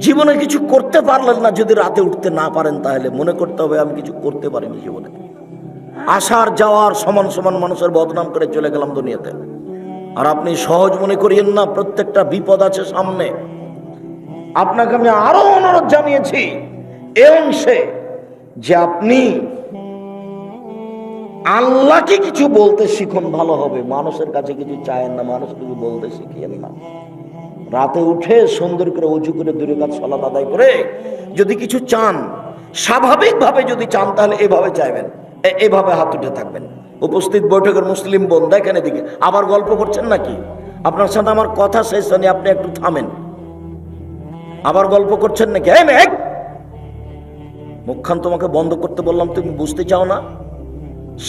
জীবনে কিছু করতে পারলেন না, যদি রাতে উঠতে না পারেন তাহলে মনে করতে হবে আমি কিছু করতে পারিনি জীবনে। আসার যাওয়ার সমান সমান মানুষের বদনাম করে চলে গেলাম দুনিয়াতে। আর আপনি সহজ মনে করিয়েন না, প্রত্যেকটা বিপদ আছে সামনে। আপনাকে আমি আরো অনুরোধ জানিয়েছি এ অংশে যে আপনি আল্লাহকে কিছু বলতে শিখুন, ভালো হবে। মানুষের কাছে কিছু চায়েন না, মানুষ কিছু বলতে শিখিয়েন না। রাতে উঠে সুন্দর করে উজু করে 2 রাকাত সালাত আদায় করে যদি কিছু চান, স্বাভাবিকভাবে যদি চান তাহলে এভাবে চাইবেন, এভাবে হাত উঠে থাকবেন। উপস্থিত বৈঠকের মুসলিম বোন দেখেন এদিকে, আবার গল্প করছেন নাকি? আপনার সাথে আমার কথা শেষ হয়নি, আপনি একটু থামেন। আবার গল্প করছেন নাকি? মুখখান তোমাকে বন্ধ করতে বললাম, তুমি বুঝতে চাও না?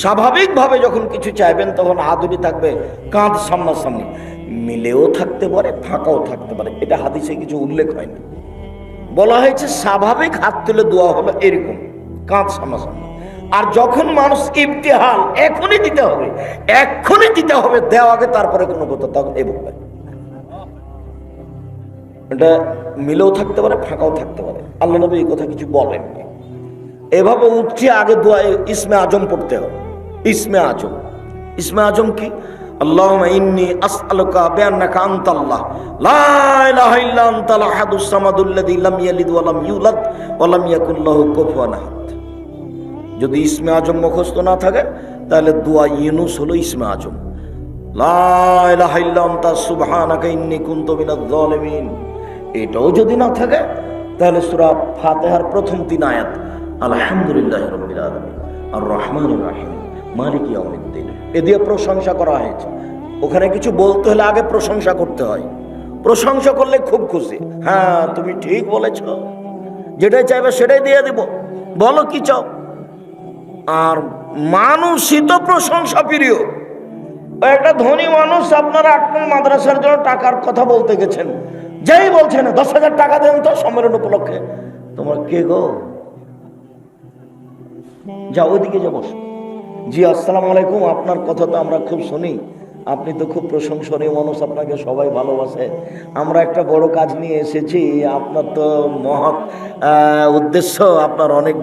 স্বাভাবিকভাবে যখন কিছু চাইবেন তখন হাতুড়ি থাকবে, কাঁধ সামনাসামনি, মিলেও থাকতে পারে ফাঁকাও থাকতে পারে। এটা হাদিসে কিছু উল্লেখ হয়নি। বলা হয়েছে স্বাভাবিক হাত তুলে দোয়া হলো এরকম, কাঁধ সামনাসামনি। আর যখন মানুষ ইবতিহাল, এখনই দিতে হবে, এখনই দিতে হবে, দেওয়া আগে তারপরে কোনো কথা, তখন এভাবে। এটা মিলেও থাকতে পারে ফাঁকাও থাকতে পারে। আল্লাহ নবী এই কথা কিছু বলেননি। এভাবে উঠছে আগে দোয়া ইসমে আজম পড়তে হবে। ইসমে আজম, ইসমে আজম কি? আল্লাহুম্মা ইন্নী আসআলুকা বিআন্নাকা আনতাল্লাহ লা ইলাহা ইল্লা আনতাল আহাদুস সামাদুল্লাযী লাম ইয়ালিদ ওয়া লাম ইউলাদ ওয়া লাম ইয়াকুল লাহু কুফুয়ান আহাদ। যদি ইসমে আজম মুখস্থ না থাকে তাহলে দোয়া ইউনুস হলো ইসমে আজম। লা ইলাহা ইল্লা আনতা সুবহানাকা ইন্নী কুনতু মিনাজ জালিমিন। এটাও যদি না থাকে তাহলে সূরা ফাতিহার প্রথম 3 আয়াত, আলহামদুলিল্লাহি রাব্বিল আলামিন আর রহমানির রহিম মালিকি ইয়াউমিদ্দিন, এ দিয়ে প্রশংসা করা হয়েছে। ওখানে কিছু বলতে হলে আগে প্রশংসা করতে হয়। প্রশংসা করলে খুব খুশি, হ্যাঁ তুমি ঠিক বলেছ, যেটাই চাইবে সেটাই দিয়ে দিব, বলো কি চাও। আর মানুষই তো প্রশংসা প্রিয়। একটা ধনী মানুষ আপনারা আপনার মাদ্রাসার জন্য টাকার কথা বলতে গেছেন, যেই বলছেন 10,000 টাকা দেন তো সম্মেলন উপলক্ষে, তোমার কে গো, যাও ওইদিকে যাবো। জি আসসালামু আলাইকুম, আপনার কথা তো আমরা খুব শুনি, আপনি তো খুব প্রশংসনীয় মানুষ, আপনাকে সবাই ভালোবাসে। আমরা একটা বড় কাজ নিয়ে এসেছি, আপনার তো মহৎ উদ্দেশ্য, আপনার অনেক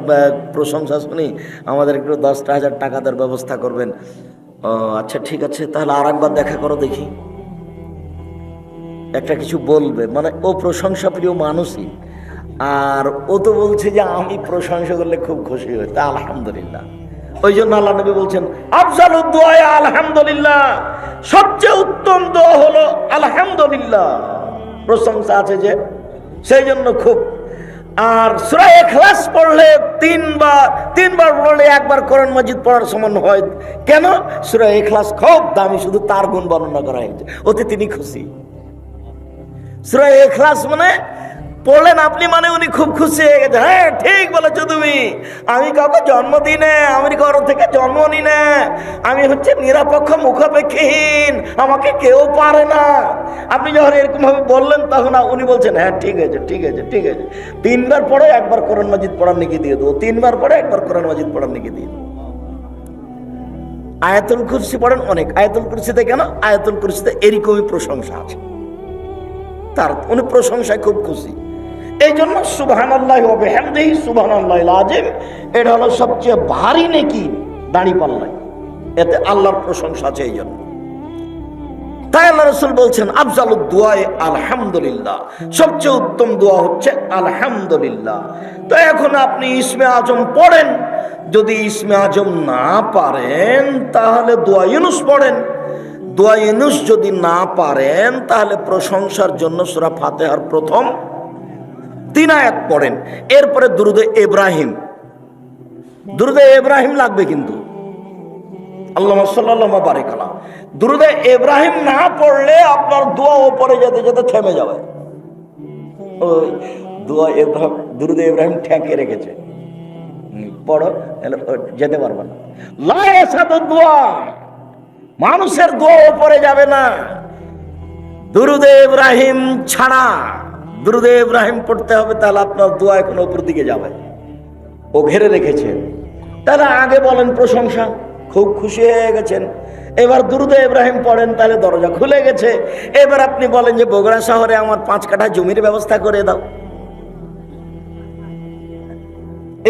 প্রশংসা শুনি, আমাদের একটু 10,000 টাকা দেওয়ার ব্যবস্থা করবেন। ও আচ্ছা ঠিক আছে, তাহলে আর একবার দেখা করো দেখি। একটা কিছু বলবে, মানে ও প্রশংসা প্রিয় মানুষই। আর ও তো বলছে যে আমি প্রশংসা করলে খুব খুশি হই, তা আলহামদুলিল্লাহ। ওই জন্য আল্লাহ নবী বলছেন আফজালুদ দুআ আলহামদুলিল্লাহ, সবচেয়ে উত্তম দোয়া হলো আলহামদুলিল্লাহ, প্রশংসা আছে যে, সেই জন্য খুব। আর সূরা ইখলাস পড়লে তিনবার পড়লে একবার কোরআন মাজিদ পড়ার সমান হয়। কেন? সূরা ইখলাস খুব দামি, শুধু তার গুণ বর্ণনা করা হয়েছে, ওতে তিনি খুশি। সূরা ইখলাস মানে পড়লেন আপনি, মানে উনি খুব খুশি হয়ে গেছে। হ্যাঁ ঠিক বলেছো তুমি, আমি কাউকে জন্ম দিই না, আমি কারো থেকে জন্ম নি না, আমি হচ্ছে নিরপেক্ষ মুখাপেক্ষীহীন, আমাকে কেউ পারে না। আপনি যখন এরকম ভাবে বললেন তখন উনি বলছেন হ্যাঁ ঠিক আছে ঠিক আছে ঠিক আছে, 3বার পড়ে একবার কোরআন মাজিদ পড়ার নেকি দিয়ে দেবো, 3বার পড়ে একবার কোরআন মাজিদ পড়ার নেকি দিয়ে দেবো। আয়াতুল কুরসি পড়েন অনেক, আয়াতুল কুরসিতে কেন? আয়াতুল কুরসিতে এরকমই প্রশংসা আছে, তার উনি প্রশংসায় খুব খুশি। এই জন্য সুবহানাল্লাহি ওয়া বিহামদিহি সুবহানাল্লাহিল আযীম, এটা হলো সবচেয়ে ভারী নেকি দাঁড়িপাল্লায়, এতে আল্লাহর প্রশংসা আছে। এই জন্য তাই আল্লাহ রাসূল বলছেন আফজালুদ দুআ আলহামদুলিল্লাহ, সবচেয়ে উত্তম দোয়া হচ্ছে আলহামদুলিল্লাহ। তো এখন আপনি ইসমে আজম পড়েন, যদি ইসমে আজম না পারেন তাহলে দোয়া ইউনুস পড়েন। দোয়া ইউনুস যদি না পারেন তাহলে প্রশংসার জন্য সূরা ফাতিহার প্রথম 3 আয়াত পড়েন। এরপরে দুরুদে ইব্রাহিম, দুরুদে ইব্রাহিম লাগবে কিন্তু, আল্লাহুম্মা সাল্লাল্লাহু বারিক আলা। দুরুদে ইব্রাহিম না পড়লে আপনার দোয়া উপরে যেতে যেতে থেমে যাবে। ওই দোয়া ইব্রাহিম, দুরুদে ইব্রাহিম ঠেকে রেখেছে, পড়ো যেতে পারবে না। লা ইয়াসাদু দোয়া, মানুষের দোয়া উপরে যাবে না দুরুদে ইব্রাহিম ছাড়া। দুরুদে ইব্রাহিম পড়তে হবে, তাহলে আপনার দোয়া এখন উপর দিকে যাবে, ও ঘেরে রেখেছে। তাহলে আগে বলেন প্রশংসা, খুব খুশি হয়ে গেছেন, এবার দুরুদে ইব্রাহিম পড়েন, তাহলে দরজা খুলে গেছে। এবার আপনি বলেন যে বগুড়া শহরে আমার 5 কাঠা জমির ব্যবস্থা করে দাও।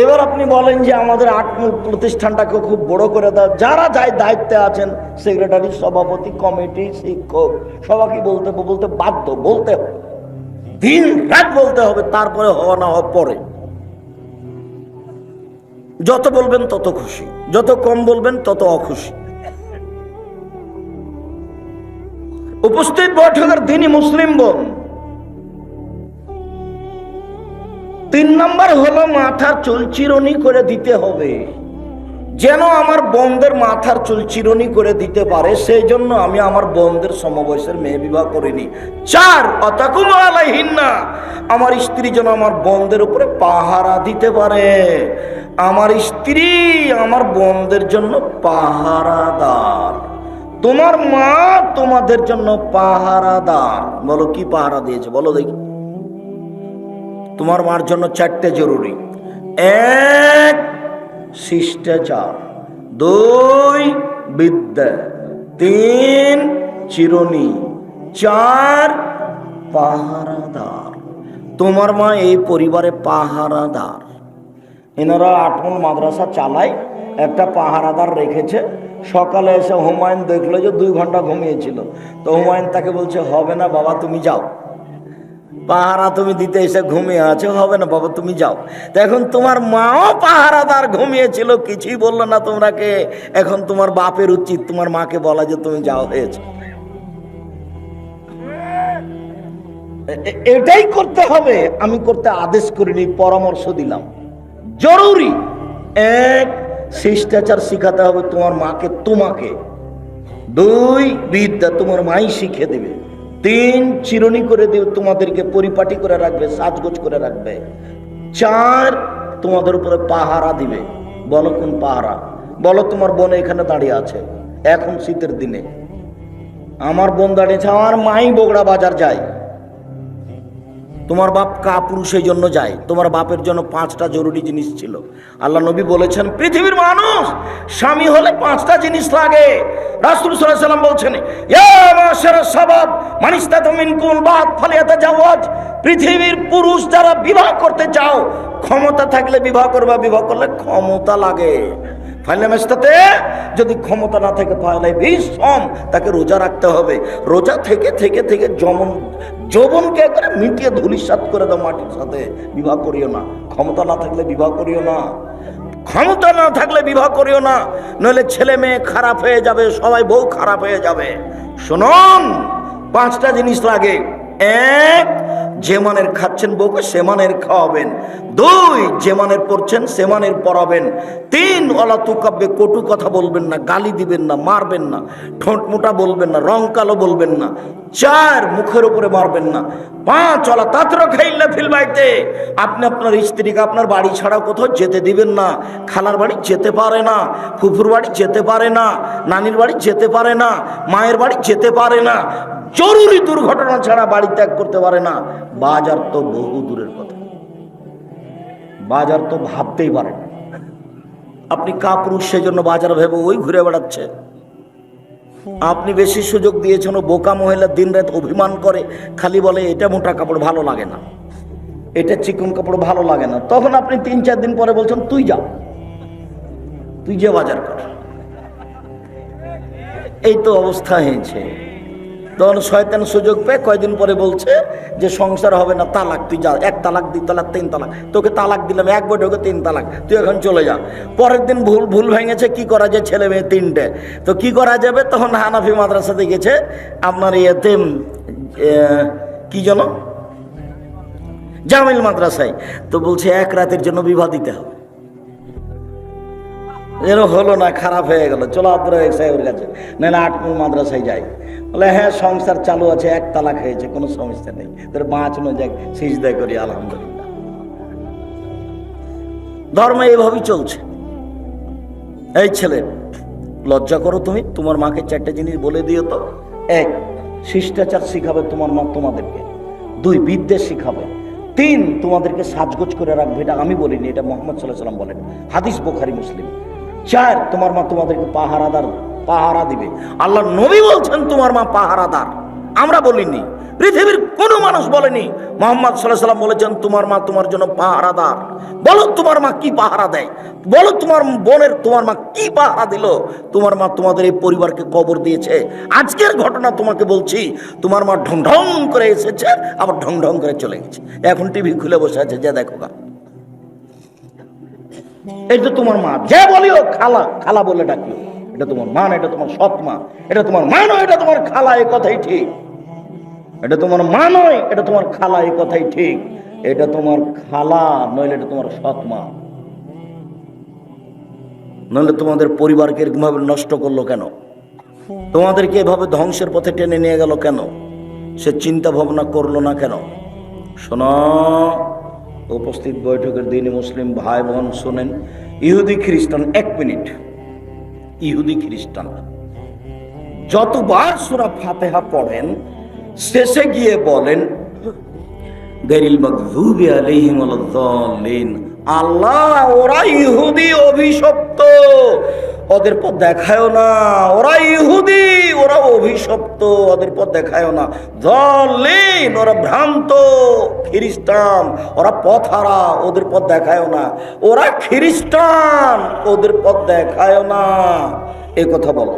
এবার আপনি বলেন যে আমাদের আটমূল প্রতিষ্ঠানটাকে খুব বড় করে দাও। যারা যাই দায়িত্বে আছেন, সেক্রেটারি, সভাপতি, কমিটি, শিক্ষক, সবাইকে বলতে বাধ্য, বলতে হবে, দিন রাত বলতে হবে, তারপরে হওয়া না হওয়া পরে। যত বলবেন তত খুশি, যত কম বলবেন তত অখুশি। উপস্থিত বৈঠকের দিনই মুসলিম বোন, 3 নম্বর হলো মাথার চুল চিরুনি করে দিতে হবে। যেন আমার বোনদের মাথার চুল চিরুনি করে দিতে পারে, সেই জন্য আমি আমার বোনদের সমবয়সের মেয়ে বিবাহ করিনি। 4 অতাকুম আলাইহিন্না, আমার স্ত্রী যেন আমার বোনদের উপরে পাহারা দিতে পারে। আমার স্ত্রী আমার বোনদের জন্য পাহারাদার। তোমার মা তোমাদের জন্য পাহারাদার। বলো কি পাহারা দিয়েছে, বলো দেখি। তোমার মার জন্য 4টে জরুরি: 1 শিষ্টাচার, 2 বিদ্যা, 3 চিরুনি, 4 পাহারাদার। তোমার মা এই পরিবারে পাহারাদার। এনারা 8 মাদ্রাসা চালায়, একটা পাহারাদার রেখেছে। সকালে এসে হুমায়ুন দেখলো যে 2 ঘন্টা ঘুমিয়েছিল, তো হুমায়ুন তাকে বলছে, হবে না বাবা তুমি যাও, পাহারা তুমি দিতে এসে ঘুমিয়ে আছে, হবে না বাবা তুমি যাও। তো এখন তোমার মাও পাহারাদার ঘুমিয়েছিল, কিছুই বললো না তোমরাকে। এখন তোমার বাপের উচিত তোমার মাকে বলা যে তুমি যাও, হয়েছে। এটাই করতে হবে, আমি করতে আদেশ করিনি, পরামর্শ দিলাম। জরুরি 1 শিষ্টাচার শিখাতে হবে তোমার মাকে, তোমাকে। 2 বিদ্যা, তোমার মাই শিখে দেবে। 3 চিরুনি করে দিও, তোমাদেরকে পরিপাটি করে রাখবে, সাজগোজ করে রাখবে। 4 তোমাদের উপরে পাহারা দিবে। বলো কোন পাহারা? বলো তোমার বোন এখানে দাঁড়িয়ে আছে এখন শীতের দিনে, আমার বোন দাঁড়িয়েছে, আমার মাই বগুড়া বাজার যায়, তোমার বাপ কাপুরুষের জন্য যায়, তোমার বাপের জন্য 5টা জরুরি জিনিস ছিল। আল্লাহ নবী বলেছেন পৃথিবীর মানুষ স্বামী হলে 5টা জিনিস লাগে। রাসূল সাল্লাল্লাহু আলাইহি ওয়াসাল্লাম বলছেন, ইয়া মাশারাস শাবাব মান ইসতাতা মিনকুমুল বাত ফালিয়াতাজাওয়াজ। পৃথিবীর পুরুষ যারা বিবাহ করতে চাও, ক্ষমতা থাকলে বিবাহ করবা, বিবাহ করলে ক্ষমতা লাগে। ফাইলামেস্তাতে যদি ক্ষমতা না থাকে তাহলে ভীষণ তাকে রোজা রাখতে হবে। রোজা থেকে থেকে থেকে যৌবনকে একবারে মিটিয়ে ধূলিসাৎ করে দাও মাটির সাথে। বিবাহ করিও না, ক্ষমতা না থাকলে বিবাহ করিও না, ক্ষমতা না থাকলে বিবাহ করিও না, নইলে ছেলে মেয়ে খারাপ হয়ে যাবে, সবাই বউ খারাপ হয়ে যাবে। শুনুন, 5টা জিনিস লাগে। 1 যে মানের খাচ্ছেন বউকে সে মানের খাওয়াবেন। 2 যে মানের পড়ছেন সে মানের পড়াবেন। 3 ওয়ালা তুকাব্বে, কটু কথা বলবেন না, গালি দিবেন না, মারবেন না, ঠোঁট মোটা বলবেন না, রং কালো বলবেন না। 4 মুখের উপরে মারবেন না। 5 ওয়ালা তাতরুকা ইল্লা ফিল বাইতে, আপনি আপনার স্ত্রীকে আপনার বাড়ি ছাড়া কোথাও যেতে দিবেন না। খালার বাড়ি যেতে পারে না, ফুফুর বাড়ি যেতে পারে না, নানির বাড়ি যেতে পারে না, মায়ের বাড়ি যেতে পারে না, জরুরি দুর্ঘটনা ছাড়া বাড়ি ত্যাগ করতে পারে না। বাজার তো বহু দূরের কথা, বাজার তো ভাবতেই পারে না। আপনি কাপুরুষ, সেজন্য বাজার ভেবে ওই ঘুরে বেড়াচ্ছে। আপনি বেশি সুযোগ দিয়েছেন, ও বোকা মহিলা দিন রাত অভিমান করে, খালি বলে এটা মোটা কাপড় ভালো লাগে না, এটা চিকন কাপড় ভালো লাগে না। তখন আপনি 3-4 দিন পরে বলছেন তুই যা, তুই যে বাজার কর। এই তো অবস্থা হয়েছে। তখন শয়তান সুযোগ পেয়ে কয়দিন পরে বলছে যে সংসার হবে না, তালাক, তুই যা, 1 তালাক 2 তালাক 3 তালাক, তোকে তালাক দিলাম, 1 বৈঠকে 3 তালাক, তুই এখন চলে যা। পরের দিন ভুল ভেঙেছে, কি করা যায়, ছেলে মেয়ে 3টে, তো কি করা যাবে? তখন হানাফি মাদ্রাসাতে গেছে, আপনার ইয়েতে কি যেন জামিল মাদ্রাসায়, তো বলছে 1 রাতের জন্য বিবাহ দিতে হবে। এর হলো না, খারাপ হয়ে গেল, চলো আব্দুর রাজ্জাক সাহেবের কাছে, নাহলে 8 মাদ্রাসায় যাই। বলে হ্যাঁ সংসার চালু আছে, 1 তালাক হয়েছে, কোনো সমস্যা নেই, তোর বাঁচানো যাক, সিজদা করি আলহামদুলিল্লাহ। ধর্ম এইভাবেই চলছে। এই ছেলে, লজ্জা করো তুমি, তোমার মাকে 4টে জিনিস বলে দিও তো। 1 শিষ্টাচার শিখাবে তোমার মা তোমাদেরকে। 2 বিদ্যা শিখাবে। 3 তোমাদেরকে সাজগোজ করে রাখবে। এটা আমি বলিনি, এটা মুহাম্মদ সাল্লাল্লাহু আলাইহি ওয়াসাল্লাম বলেন, হাদিস বুখারী মুসলিম। 4 তোমার মা তোমাদেরকে পাহারাদার পাহারা দিবে। আল্লাহ নবী বলছেন তোমার মা পাহারাদার, আমরা বলিনি, পৃথিবীর কোনো মানুষ বলেনি। মুহাম্মদ সাল্লাল্লাহু আলাইহি ওয়াসাল্লাম বলেছেন তোমার মা তোমার জন্য পাহারাদার। বলো তোমার মা কি পাহারা দেয়, বলো তোমার বোনের তোমার মা কি পাহারা দিল। তোমার মা তোমাদের এই পরিবারকে কবর দিয়েছে। আজকের ঘটনা তোমাকে বলছি, তোমার মা ঢং ঢং করে এসেছে, আবার ঢং ঢং করে চলে গেছে। এখন টিভি খুলে বসে আছে, যা দেখো গা, এই তো তোমার মা। যে বলিও খালা খালা বলে ডাকলো, এটা তোমার মা না, এটা তোমার সৎ মা। এটা তোমার মা নয়, এটা তোমার খালা, এই কথাই ঠিক। এটা তোমার মা নয়, এটা তোমার খালা, এই কথাই ঠিক। এটা তোমার খালা নইলে এটা তোমার সৎ মা। নইলে তোমাদের পরিবারকে এরকম ভাবে নষ্ট করলো কেন? তোমাদেরকে এভাবে ধ্বংসের পথে টেনে নিয়ে গেল কেন? সে চিন্তা ভাবনা করলো না কেন? শোনো, উপস্থিত বৈঠকের দিনে মুসলিম ভাই বোন শোনেন, ইহুদি খ্রিস্টান, 1 মিনিট, ইহুদি খ্রিস্টান যতবার সূরা ফাতিহা পড়েন শেষে গিয়ে বলেন গায়রিল মাগযুবি আলাইহিম ওয়ালাদ-দাল্লিন। আল্লাহ, ওরা ইহুদি অভিশপ্ত, ওদের পথ দেখায়ও না। ওরা ইহুদি, ওরা অভিশপ্ত, ওদের পথ দেখায়ও না। দাল্লিন, ওরা ভ্রান্ত। খ্রিস্টান, ওরা পথহারা, ওদের পথ দেখায়ও না। ওরা খ্রিস্টান, ওদের পথ দেখায়ও না। এই কথা বলো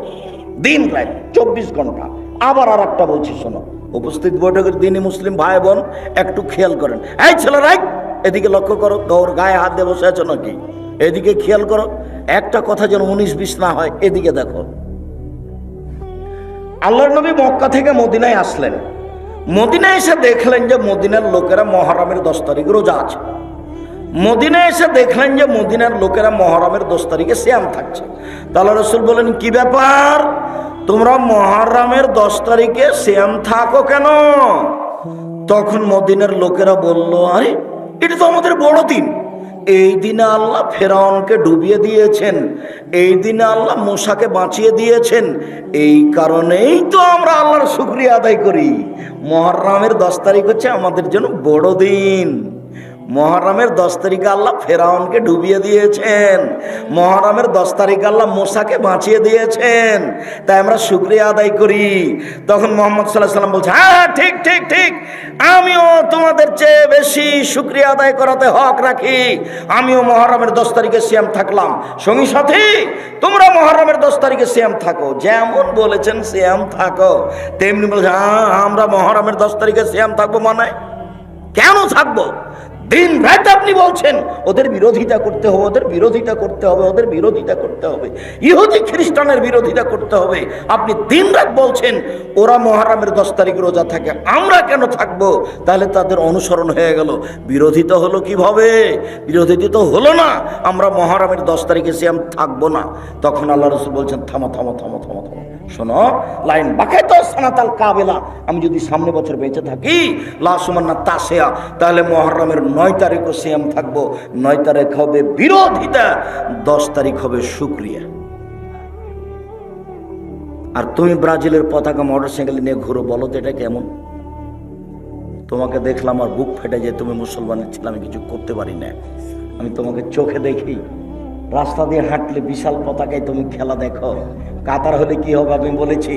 দিন রাত 24 ঘন্টা। আবার আর একটা বলছি, শোনো, উপস্থিত বৈঠকের দিনে মুসলিম ভাই বোন একটু খেয়াল করেন। এই ছেলেরা, এদিকে লক্ষ্য করো, তোর গায়ে হাত দিয়ে বসে আছো নাকি? এদিকে খেয়াল করো, একটা কথা যেন 19-20 না হয়। এদিকে দেখো, আল্লাহর নবী মক্কা থেকে মদিনায় আসলেন। মদিনায় এসে দেখলেন যে মদিনার লোকেরা মুহররমের 10 তারিখ রোজা আছে। মদিনায় এসে দেখলেন যে মদিনার লোকেরা মুহররমের 10 তারিখে সিয়াম থাকছে। তাহলে রাসূল বলেন, কি ব্যাপার, তোমরা মুহররমের 10 তারিখে সিয়াম থাকো কেন? তখন মদিনার লোকেরা বলল, আরে এটা তো আমাদের বড় দিন। এই দিনে আল্লাহ ফেরাউনকে ডুবিয়ে দিয়েছেন, এই দিনে আল্লাহ মূসাকে বাঁচিয়ে দিয়েছেন, এই কারণেই তো আমরা আল্লাহর শুকরিয়া আদায় করি। মুহররমের 10 তারিখ হচ্ছে আমাদের জন্য বড় দিন। মুহররমের 10 তারিখে আল্লাহ ফেরাউনকে ডুবিয়ে দিয়েছেন, মুহররমের 10 তারিখে আল্লাহ মূসাকে বাঁচিয়ে দিয়েছেন, তাই আমরা শুকরিয়া আদায় করি। তখন মুহাম্মদ সাল্লাল্লাহু আলাইহি ওয়াসাল্লাম বলছে, হ্যাঁ ঠিক ঠিক ঠিক, আমিও তোমাদের চেয়ে বেশি শুকরিয়া আদায় করাতে হক রাখি। আমিও মুহররমের 10 তারিখে সিয়াম থাকলাম। সঙ্গী সাথী, তোমরা মুহররমের 10 তারিখে সিয়াম থাকো, যেমন বলেছেন সিয়াম থাকো, তেমনি বলছে, হ্যাঁ আমরা মুহররমের 10 তারিখে সিয়াম থাকবো। মানে কেন থাকবো? দিন রাত আপনি বলছেন ওদের বিরোধিতা করতে হবে, ওদের বিরোধিতা করতে হবে, ওদের বিরোধিতা করতে হবে, ইহুদি খ্রিস্টানের বিরোধিতা করতে হবে। আপনি দিন রাত বলছেন ওরা মুহররমের 10 তারিখ রোজা থাকে, আমরা কেন থাকবো? তাহলে তাদের অনুসরণ হয়ে গেল। বিরোধিতা হলো কিভাবে? বিরোধিতা তো হলো না, আমরা মুহররমের 10 তারিখে সিয়াম থাকবো না। তখন আল্লাহ রাসূল বলছেন, থামো থামো থামো থামো থামো, শোনো, লাইন বাকায়ত সানাতাল কাবেলা, আমি যদি সামনে বছর বেঁচে থাকি লা সুমান্না তাসিয়া, তাহলে মুহররমের 9 তারিখও সিয়াম থাকবো। 9 তারিখ হবে বিরোধিতা, 10 তারিখ হবে শুকরিয়া। আর তুমি ব্রাজিলের পতাকা মোটরসাইকেল নিয়ে ঘুরো, বলো তো এটা কেমন? তোমাকে দেখলাম আর বুক ফেটে যায়, তুমি মুসলমানের ছিল, আমি কিছু করতে পারি না। আমি তোমাকে চোখে দেখি, রাস্তা দিয়ে হাঁটলে বিশাল পতাকায় তুমি খেলা দেখো। কাতার হলে কি হবে আমি বলেছি,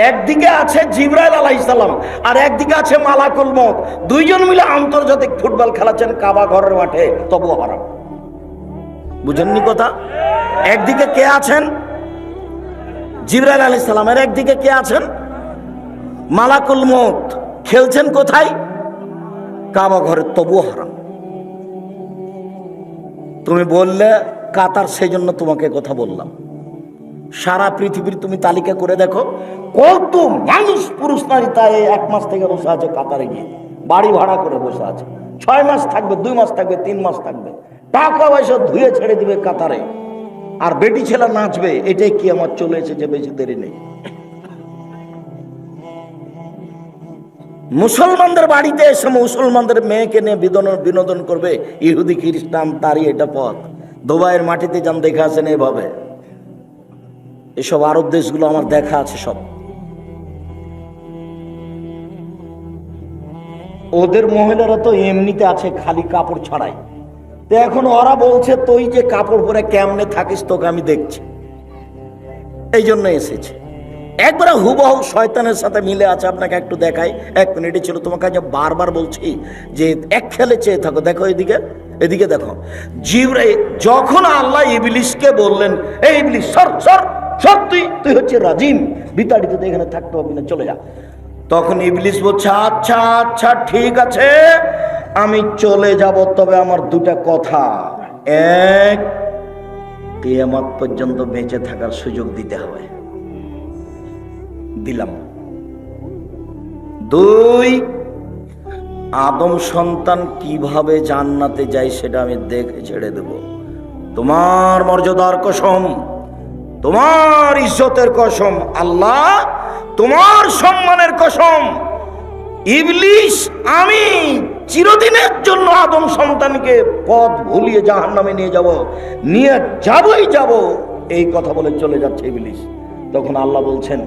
একদিকে আছে জিবরাইল আলাইহিস সালাম আর একদিকে আছে মালাকুল মউত, দুইজন মিলে আন্তর্জাতিক ফুটবল খেলাচ্ছেন কাবা ঘরের মাঠে, তবু হারাম। বুঝেননি কথা? একদিকে কে আছেন? জিবরাইল আলাইহিস সালাম, আর একদিকে কে আছেন? মালাকুল মউত। খেলছেন কোথায়? কাবা ঘরে, তবু হারাম। তুমি বললে কাতার, সেই জন্য তোমাকে কথা বললাম। সারা পৃথিবীর তুমি তালিকা করে দেখো, কত মানুষ পুরুষ নারী তাই 1 মাস থেকে বসে আছে কাতারে গিয়ে, বাড়ি ভাড়া করে বসে আছে। 6 মাস থাকবে, 2 মাস থাকবে, 3 মাস থাকবে, টাকা পয়সা ধুয়ে ছেড়ে দিবে কাতারে, আর বেটি ছেলে নাচবে। এটাই কি আমার চলে এসেছে, বেশি দেরি নেই। মুসলমানদের বাড়িতে এসে মুসলমানদের মেয়েকে নিয়ে বিনোদন করবে ইহুদি খ্রিস্টান, তারই এটা পথ। দুবাইয়ের মাটিতে যান, দেখে আসেন এভাবে। এসব আরব দেশগুলো আমার দেখা আছে সব। ওদের মহিলারা তো এমনিতে আছে খালি কাপড় ছাড়াই, তো এখন ওরা বলছে তুই যে কাপড় পরে কেমনে থাকিস তোকে আমি দেখছি। এই জন্য এসেছে। একবার হুবহু শয়তানের সাথে মিলে আছে। আপনাকে একটু দেখাই, 1 মিনিটই ছিল। তোমাকে আজ বারবার বলছি যে এক খেলে চেয়ে থাকো। দেখো এদিকে, এদিকে দেখো। জিবরাইল যখন আল্লাহ ইবলিসকে বললেন, এই ইবলিস সর সর সর, তুই হচ্ছে রাজিম, বিতাড়িত, এখানে থাকতে হবে না, চলে যা। তখন ইবলিস বলছে, আচ্ছা আচ্ছা ঠিক আছে, আমি চলে যাব, তবে আমার 2টা কথা। এক, কিয়ামত পর্যন্ত বেঁচে থাকার সুযোগ দিতে হবে, দিলাম। 2, আদম সন্তান কিভাবে জান্নাতে যায় সেটা আমি দেখে ছেড়ে দেব। তোমার মর্যাদার কসম, তোমার ইজ্জতের কসম, আল্লাহ তোমার সম্মানের কসম, ইবলিস আমি চিরদিনের জন্য আদম সন্তানকে পথ ভুলিয়ে জাহান্নামে নিয়ে যাবই যাব, এই কথা বলে চলে যাচ্ছে ইবলিস। তখন আল্লাহ বলছেন,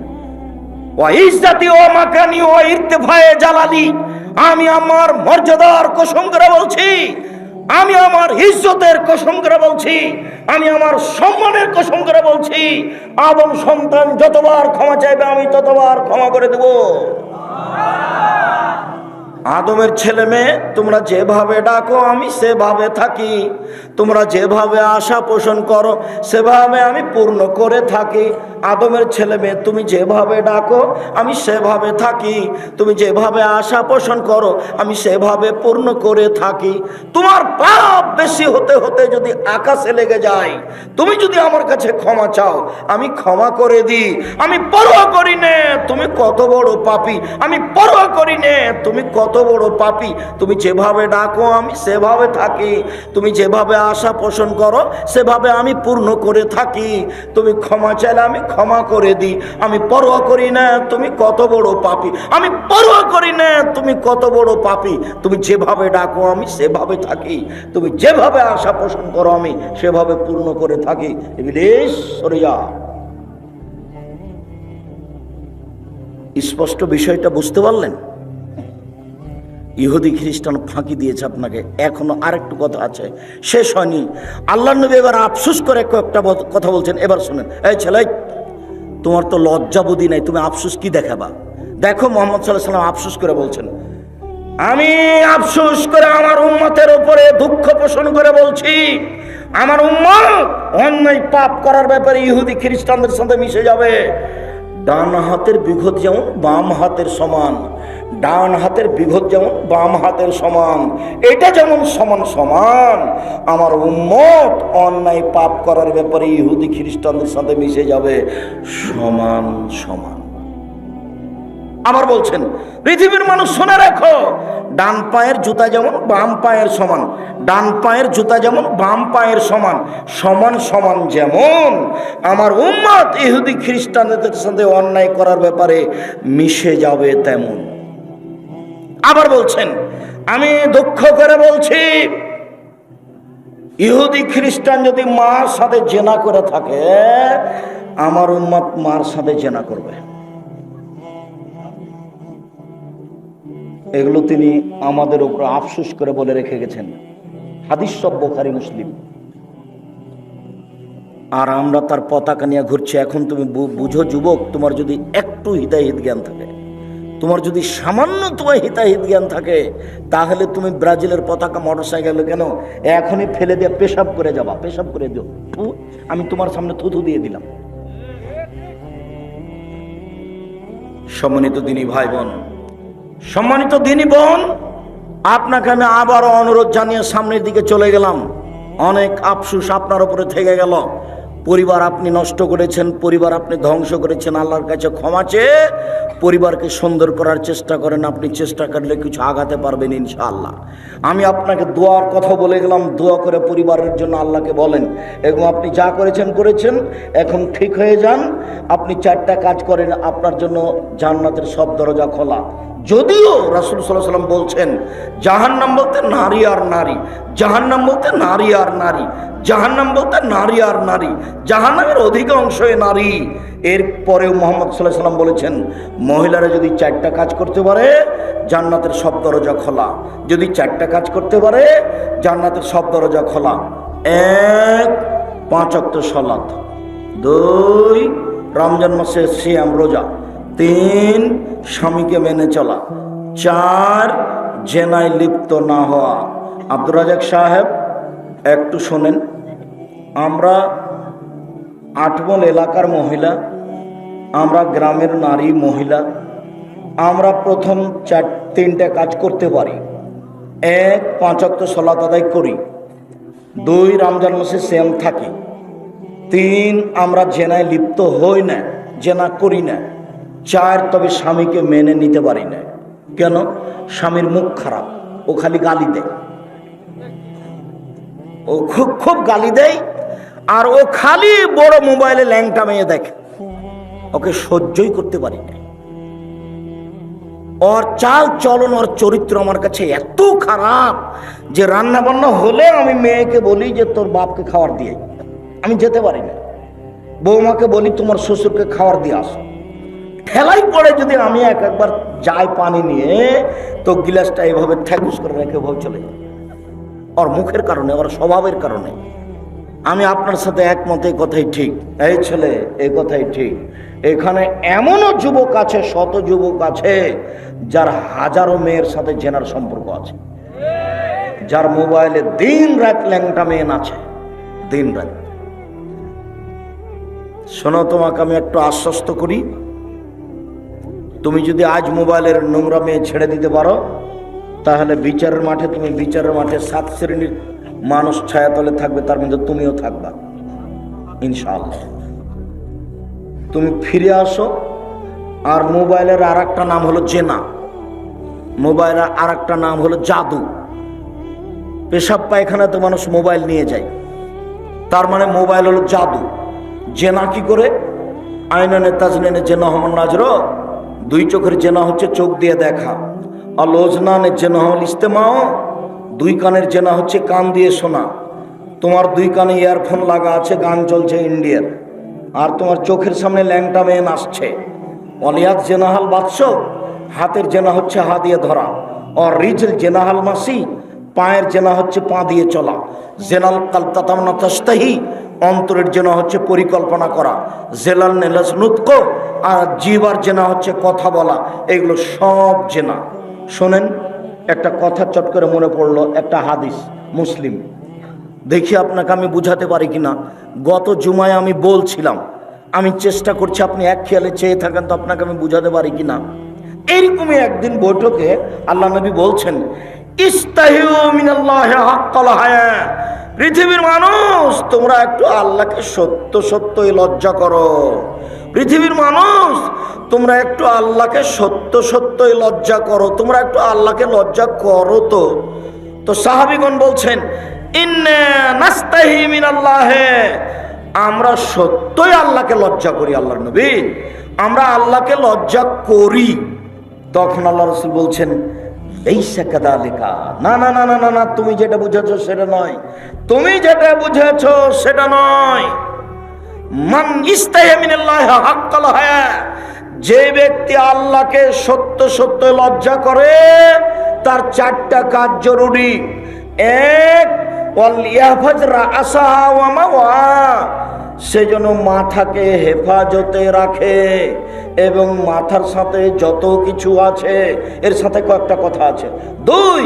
আমি আমার মর্যাদার কসম করে বলছি, আমি আমার ইজ্জতের কসম করে বলছি, আমি আমার সম্মানের কসম করে বলছি, আদম সন্তান যতবার ক্ষমা চাইবে আমি ততবার ক্ষমা করে দেব। আদমের ছেলে মেয়ে তোমরা যেভাবে ডাকো আমি সেভাবে থাকি, তোমরা যেভাবে আশা পোষণ করো সেভাবে আমি পূর্ণ করে থাকি। আদমের ছেলে মেয়ে তুমি যেভাবে ডাকো আমি সেভাবে থাকি, তুমি যেভাবে আশা পোষণ করো আমি সেভাবে পূর্ণ করে থাকি। তোমার পাপ বেশি হতে হতে যদি আকাশে লেগে যায়, তুমি যদি আমার কাছে ক্ষমা চাও আমি ক্ষমা করে দিই। আমি পরোয়া করি না তুমি কত বড় পাপী, আমি পরোয়া করি না তুমি কত বড় পাপী। তুমি যেভাবে ডাকো আমি সেভাবে থাকি, তুমি যেভাবে আশা পোষণ করো সেভাবে আমি পূর্ণ করে থাকি। তুমি ক্ষমা চাইলে আমি ক্ষমা করে দিই। আমি পরোয়া করি না তুমি কত বড় পাপী, আমি পরোয়া করি না তুমি কত বড় পাপী। তুমি যেভাবে ডাকো আমি সেভাবে থাকি, তুমি যেভাবে আশা পোষণ করো আমি সেভাবে পূর্ণ করে থাকি। ইবলিস সরে যা। স্পষ্ট বিষয়টা বুঝতে পারলেন? ইহুদি খ্রিস্টান ফাঁকি দিয়েছে আপনাকে। এখনো আরেকটু কথা আছে, শেষ হয়নি। আল্লাহ নবী এবার আফসোস করে একটা কথা বলছেন, এবার শুনেন। এই ছেলে, তোমার তো লজ্জা বুদ্ধি নাই, তুমি আফসোস কি দেখাবা? দেখো মোহাম্মদ সাল্লাল্লাহু আলাইহি ওয়াসাল্লাম আফসোস করে বলছেন, আমি আফসোস করে আমার উম্মতের উপরে দুঃখ পোষণ করে বলছি, আমার উম্মত অন্যায় পাপ করার ব্যাপারে ইহুদি খ্রিস্টানদের সাথে মিশে যাবে। ডান হাতের বিঘত যেমন বাম হাতের সমান, ডান হাতের বিঘত যেমন বাম হাতের সমান, এটা যেমন সমান সমান, আমার উম্মত অন্যায় পাপ করার ব্যাপারে ইহুদি খ্রিস্টানদের সাথে মিশে যাবে সমান সমান। আবার বলছেন, পৃথিবীর মানুষ শুনে রাখো, ডান পায়ের জুতা যেমন বাম পায়ের সমান, ডান পায়ের জুতা যেমন বাম পায়ের সমান, সমান সমান যেমন আমার উম্মত ইহুদি খ্রিস্টানদের সাথে অন্যায় করার ব্যাপারে মিশে যাবে তেমন। আবার বলছেন, আমি দুঃখ করে বলছি, ইহুদি খ্রিস্টান যদি মার সাথে জেনা করে থাকে, আমার উম্মত মার সাথে জেনা করবে। এগুলো তিনি আমাদের উপর আফসোস করে বলে রেখে গেছেন। হাদিস সব বুখারী মুসলিম। আর আমরা তার পতাকা নিয়ে ঘুরছি। এখন তুমি বুঝো যুবক, তোমার যদি একটু হিতাহিত জ্ঞান থাকে, তোমার যদি সামান্য তোমার হিতাহিত জ্ঞান থাকে, তাহলে তুমি ব্রাজিলের পতাকা মোটরসাইকেলে কেন এখনই ফেলে দিয়ে পেশাব করে যাবা, পেশাব করে দিও। আমি তোমার সামনে থুথু দিয়ে দিলাম। সম্মানিত দিনী ভাই বোন, সম্মানিত দিনী বোন, আপনাকে আমি আবারও অনুরোধ জানিয়ে সামনের দিকে চলে গেলাম। অনেক আফসোস আপনার উপরে থেকে গেল। পরিবার আপনি নষ্ট করেছেন, পরিবার আপনি ধ্বংস করেছেন। আল্লাহর কাছে ক্ষমা চেয়ে পরিবারকে সুন্দর করার চেষ্টা করেন। আপনি চেষ্টা করলে কিছু আগাতে পারবেন ইনশাআল্লাহ। আমি আপনাকে দোয়ার কথা বলে গেলাম, দোয়া করে পরিবারের জন্য আল্লাহকে বলেন। এবং আপনি যা করেছেন এখন ঠিক হয়ে যান। আপনি 4টা কাজ করেন, আপনার জন্য জান্নাতের সব দরজা খোলা। যদিও রাসূল সাল্লাল্লাহু আলাইহি ওয়াসাল্লাম বলছেন, জাহান্নাম বলতে নারী আর নারী, জাহান্নাম বলতে নারী আর নারী, জাহান্নাম বলতে নারী আর নারী, জাহান্নামের অধিকাংশই নারী। এরপরেও মুহাম্মদ সাল্লাল্লাহু আলাইহি ওয়াসাল্লাম বলেছেন, মহিলারা যদি 4টা কাজ করতে পারে জান্নাতের সব দরজা খোলা। যদি 4টা কাজ করতে পারে জান্নাতের সব দরজা খোলা। 1, 5 ওয়াক্ত সালাত, 2, রমজান মাসে সিয়াম রোজা। 3 স্বামীকে মেনে চলা। 4 জেনায় লিপ্ত না হওয়া। আব্দুর রাজাক সাহেব একটু শোনেন, আমরা আটমল এলাকার মহিলা, আমরা গ্রামের নারী মহিলা, আমরা প্রথম 3টে কাজ করতে পারি। 1 5 ওয়াক্ত সালাত আদায় করি। 2 রমজান মাসে সিয়াম থাকি। 3 আমরা জেনায় লিপ্ত হই না, জেনা করি না। 4 তবে স্বামীকে মেনে নিতে পারি না। কেন? স্বামীর মুখ খারাপ, ও খালি গালি দেয়, ও খুব গালি দেয়, আর ও খালি বড় মোবাইলে ল্যাংটা মেয়ে দেখে, ওকে সহ্যই করতে পারি না। ওর চাল চলন, ওর চরিত্র আমার কাছে এত খারাপ যে রান্না বান্না হলে আমি মেয়েকে বলি যে তোর বাপকে খাবার দিয়ে, আমি যেতে পারি না। বৌমাকে বলি তোমার শ্বশুরকে খাবার দিয়ে আসো। ঠেলাই পড়ে যদি আমি একবার যাই পানি নিয়ে, তো গিলাসটা এভাবে ঠেকুস করে রেখে ভাবে চলে যায়। ওর মুখের কারণে, ওর স্বভাবের কারণে। আমি আপনার সাথে একমত, এই কথাই ঠিক। এই ছেলে, এই কথাই ঠিক। এখানে এমনও যুবক আছে, শত যুবক আছে যার হাজারো মেয়ের সাথে জেনার সম্পর্ক আছে, যার মোবাইলে দিন রাত ল্যাংটা মেয়ে আছে, দিন রাত। শোনো, তোমাকে আমি একটু আশ্বস্ত করি, তুমি যদি আজ মোবাইলের নোংরা মেয়ে ছেড়ে দিতে পারো, তাহলে বিচারের মাঠে, তুমি বিচারের মাঠে 7 শ্রেণীর মানুষ ছায়াতলে থাকবে, তার মধ্যে তুমিও থাকবা ইনশাআল্লাহ। তুমি ফিরে আসো। আর মোবাইলের আর একটা নাম হলো জেনা, মোবাইলের আর একটা নাম হলো জাদু। পেশাব পায়খানাতে মানুষ মোবাইল নিয়ে যায়, তার মানে মোবাইল হলো জাদু। জেনা কি করে? আইনানে তাজনেনে জেনা হমন নাজর, 2 চোখের জেনা হচ্ছে চোখ দিয়ে দেখা। আর লোজনানের জেনা হল ইস্তেমাও, 2 কানের জেনা হচ্ছে কান দিয়ে শোনা। তোমার 2 কানে ইয়ারফোন লাগা আছে, গান চলছে ইন্ডিয়ার, আর তোমার চোখের সামনে ল্যাংটা মেয়ে নাচছে। অলিয়াত জেনাহাল বাদশ, হাতের জেনা হচ্ছে হা দিয়ে ধরা। আর রিজল জেনাহাল মাসি, পায়ের জেনা হচ্ছে পা দিয়ে চলা। জেনাল কালতাতামনা তাস্তাহি, অন্তরের জেনা হচ্ছে পরিকল্পনা করা। জেলাল নেলাস নুতকো, আর জিবার জেনা হচ্ছে কথা বলা। এগুলো সব জেনা। শোনেন, একটা কথা চট করে মনে পড়লো, একটা হাদিস, মুসলিম। দেখি আপনাকে আমি বুঝাতে পারি কিনা। গত জুমায় আমি বলছিলাম, আমি চেষ্টা করছি আপনি এক খেয়ালে চেয়ে থাকেন তো আপনাকে আমি বুঝাতে পারি কিনা। এইরকমই একদিন বৈঠকে আল্লাহ নবী বলছেন, ইস্তাহিউ মিনাল্লাহি হাক্কাল হায়া, পৃথিবীর মানুষ তোমরা একটু আল্লাহকে সত্য সত্যই লজ্জা করো। পৃথিবীর মানুষ তোমরা একটু আল্লাহকে সত্য সত্যই লজ্জা করো, তোমরা একটু আল্লাহকে লজ্জা করো। তো সাহাবীগণ বলছেন, ইন্না নাস্তাহি মিনাল্লাহি, আমরা সত্যই আল্লাহকে লজ্জা করি। আল্লাহর নবী, আমরা আল্লাহকে লজ্জা করি। তখন আল্লাহ রাসূল বলছেন, লাইসা কাযালিকা, না না না না না না, তুমি যেটা বুঝেছো সেটা নয়, তুমি যেটা বুঝেছো সেটা নয়। মান ইস্তাহি মিনাল্লাহি হাক্কাল হায়া, যে ব্যক্তি আল্লাহকে সত্য সত্য লজ্জা করে, তার 4টা কাজ জরুরি। 1, ওয়ালিয়াহফাজ রাসাহা ওয়া মাওয়া, সে যেন মাথাকে হেফাজতে রাখে, এবং মাথার সাথে যত কিছু আছে এর সাথে কয়েকটা কথা আছে। 2,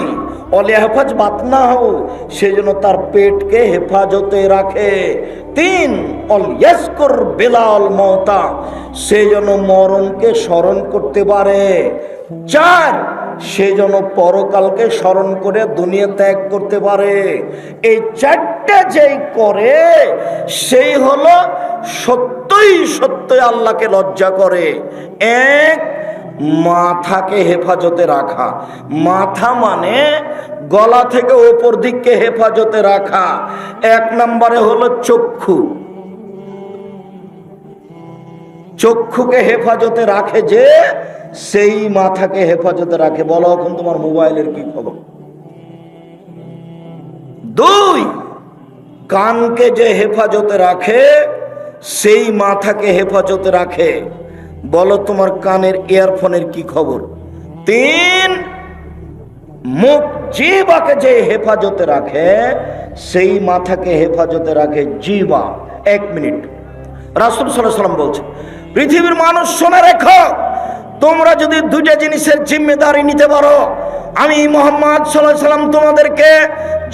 ওয়ালিয়াহফাজ বাতনাহু, সে যেন তার পেটকে হেফাজতে রাখে। 3, ওয়ালিয়াজকুর বিলাল মাউতা, সে যেন মরণকে স্মরণ করতে পারে। 4, সে যেন পরকালকে স্মরণ করে দুনিয়া ত্যাগ করতে পারে। এই 4টা যেই করে, সেই হলো সত্যই সত্যই আল্লাহকে লজ্জা করে। 1, মাথাকে হেফাজতে রাখা। মাথা মানে গলা থেকে ওপর দিককে হেফাজতে রাখা। 1 নম্বরে হলো চক্ষু। চক্ষুকে হেফাজতে রাখে যে, সেই মাথাকে হেফাজতে রাখে। বলো এখন তোমার মোবাইলের কি খবর? 2, কানকে যে হেফাজতে রাখে, সেই মাথাকে হেফাজতে রাখে। বলো তোমার কানের ইয়ারফোনের কি খবর? 3, মুখ জিহ্বাকে যে হেফাজতে রাখে, সেই মাথাকে হেফাজতে রাখে জিহ্বা। 1 মিনিট, রাসূল সাল্লাল্লাহু আলাইহি ওয়াসাল্লাম বলছেন, পৃথিবীর মানুষ শুনে রেখো, তোমরা যদি দুইটা জিনিসের জিম্মেদারি নিতে পারো, আমি মুহাম্মদ সাল্লাল্লাহু আলাইহি সাল্লাম তোমাদেরকে